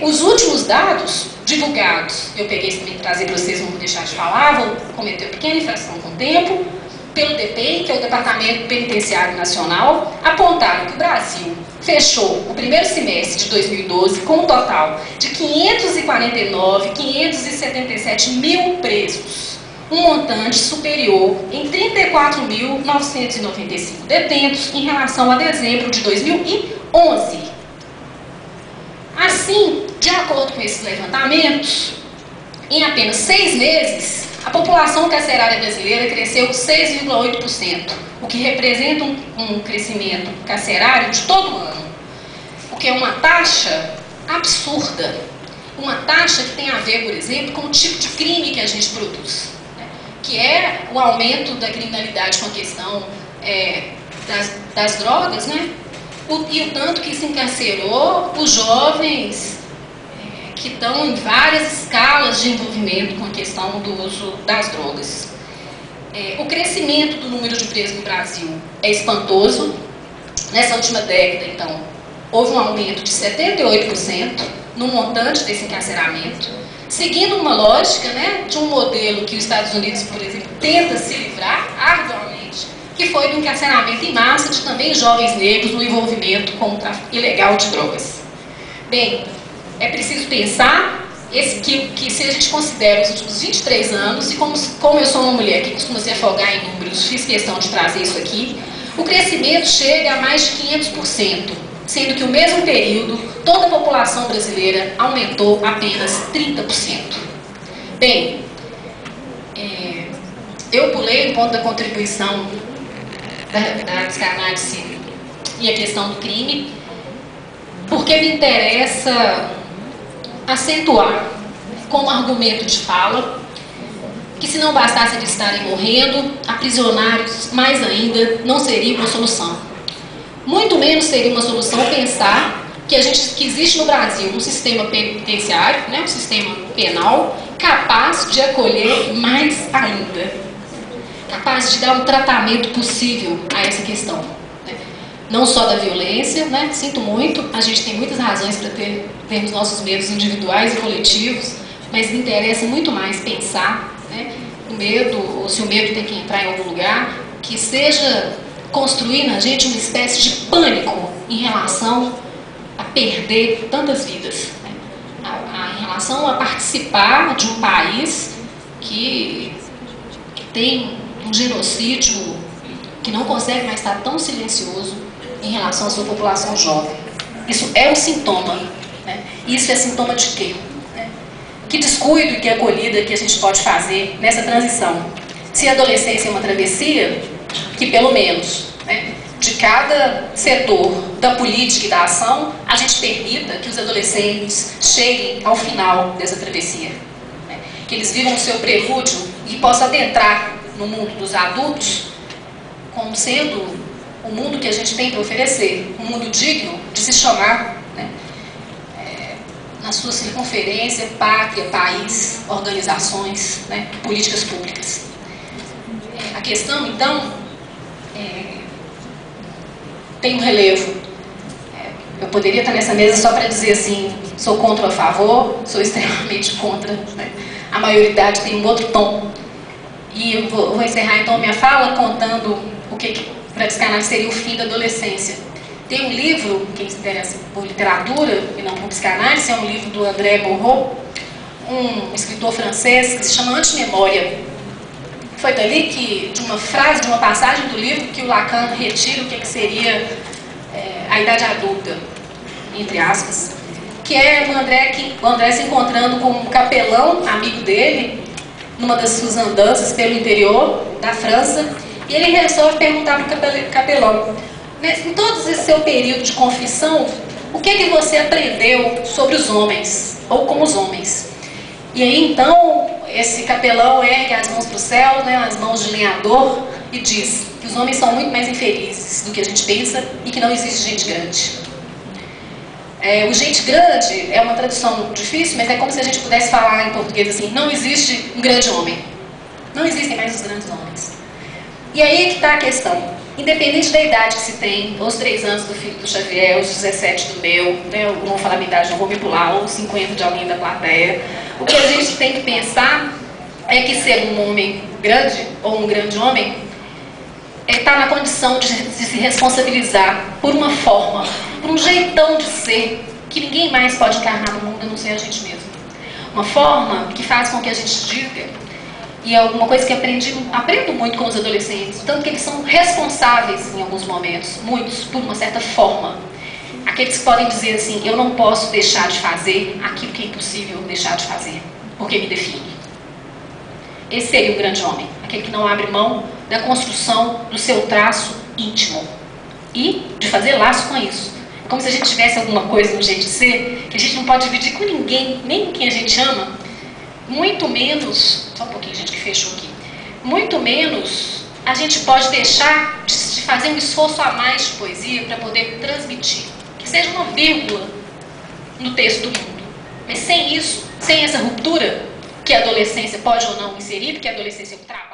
Os últimos dados divulgados, eu peguei isso também para trazer para vocês, não vou deixar de falar, vou cometer uma pequena infração com o tempo, pelo DPEM, que é o Departamento Penitenciário Nacional, apontaram que o Brasil fechou o primeiro semestre de 2012 com um total de 577 mil presos, um montante superior em 34.995 detentos em relação a dezembro de 2011. Assim, de acordo com esses levantamentos, em apenas 6 meses, a população carcerária brasileira cresceu 6,8%, o que representa um crescimento carcerário de todo ano, o que é uma taxa absurda, uma taxa que tem a ver, por exemplo, com o tipo de crime que a gente produz, né? Que é o aumento da criminalidade com a questão das drogas, né? E o tanto que se encarcerou os jovens que estão em várias escalas de envolvimento com a questão do uso das drogas. O crescimento do número de presos no Brasil é espantoso. Nessa última década, então, houve um aumento de 78% no montante desse encarceramento, seguindo uma lógica, né, de um modelo que os Estados Unidos, por exemplo, tenta se livrar arduamente, que foi do encarceramento em massa de também jovens negros no envolvimento com o tráfico ilegal de drogas. Bem, é preciso pensar que se a gente considera os últimos 23 anos, e como eu sou uma mulher que costuma se afogar em números, fiz questão de trazer isso aqui, o crescimento chega a mais de 500%, sendo que no mesmo período, toda a população brasileira aumentou apenas 30%. Bem, eu pulei o ponto da contribuição da psicanálise e a questão do crime, porque me interessa acentuar como argumento de fala que, se não bastasse eles estarem morrendo, aprisionados mais ainda não seria uma solução. Muito menos seria uma solução pensar que existe no Brasil um sistema penitenciário, né, um sistema penal, capaz de acolher mais ainda, capaz de dar um tratamento possível a essa questão. Né? Não só da violência, né, sinto muito, a gente tem muitas razões para termos nossos medos individuais e coletivos, mas me interessa muito mais pensar, né, o medo, ou se o medo tem que entrar em algum lugar, que seja construir na gente uma espécie de pânico em relação a perder tantas vidas, né? Em relação a participar de um país que tem um genocídio que não consegue mais estar tão silencioso em relação à sua população jovem. Isso é um sintoma, né? Isso é sintoma de quê? Que descuido e que acolhida que a gente pode fazer nessa transição. Se a adolescência é uma travessia, que pelo menos, né, de cada setor da política e da ação, a gente permita que os adolescentes cheguem ao final dessa travessia. Né? Que eles vivam o seu prelúdio e possam adentrar no mundo dos adultos como sendo o mundo que a gente tem para oferecer, um mundo digno de se chamar, né, na sua circunferência, pátria, país, organizações, né, políticas públicas. A questão, então, tem um relevo. Eu poderia estar nessa mesa só para dizer assim, sou contra ou a favor, sou extremamente contra. Né? A maioridade tem um outro tom. E eu vou encerrar então a minha fala contando o que para a psicanálise seria o fim da adolescência. Tem um livro, quem se interessa por literatura e não por psicanálise, é um livro do André Borot, um escritor francês que se chama Antimemória. Foi dali que, de uma frase, de uma passagem do livro, que o Lacan retira o que seria a idade adulta, entre aspas, que é o André se encontrando com um capelão, amigo dele, numa das suas andanças pelo interior da França, e ele resolve perguntar para o capelão: em todo esse seu período de confissão, o que você aprendeu sobre os homens, ou com os homens? E aí, então, esse capelão ergue as mãos para o céu, né, as mãos de lenhador, e diz que os homens são muito mais infelizes do que a gente pensa e que não existe gente grande. O gente grande é uma tradução difícil, mas é como se a gente pudesse falar em português assim: não existe um grande homem. Não existem mais os grandes homens. E aí é que está a questão. Independente da idade que se tem, os 3 anos do filho do Xavier, os 17 do meu, né, eu não vou falar a minha idade, não vou me pular, ou os 50 de alguém da plateia, o que a gente tem que pensar é que ser um homem grande, ou um grande homem, está na condição de se responsabilizar por uma forma, por um jeitão de ser, que ninguém mais pode encarnar no mundo a não ser a gente mesmo. Uma forma que faz com que a gente diga, e é alguma coisa que aprendo muito com os adolescentes, tanto que eles são responsáveis em alguns momentos, muitos, por uma certa forma. Aqueles que podem dizer assim: eu não posso deixar de fazer aquilo que é impossível deixar de fazer, porque me define. Esse seria o grande homem, aquele que não abre mão da construção do seu traço íntimo e de fazer laço com isso. É como se a gente tivesse alguma coisa no jeito de ser que a gente não pode dividir com ninguém, nem com quem a gente ama. Muito menos, só um pouquinho, gente, que fechou aqui. Muito menos a gente pode deixar de fazer um esforço a mais de poesia para poder transmitir, que seja uma vírgula no texto do mundo. Mas sem isso, sem essa ruptura, que a adolescência pode ou não inserir, porque a adolescência é um trabalho.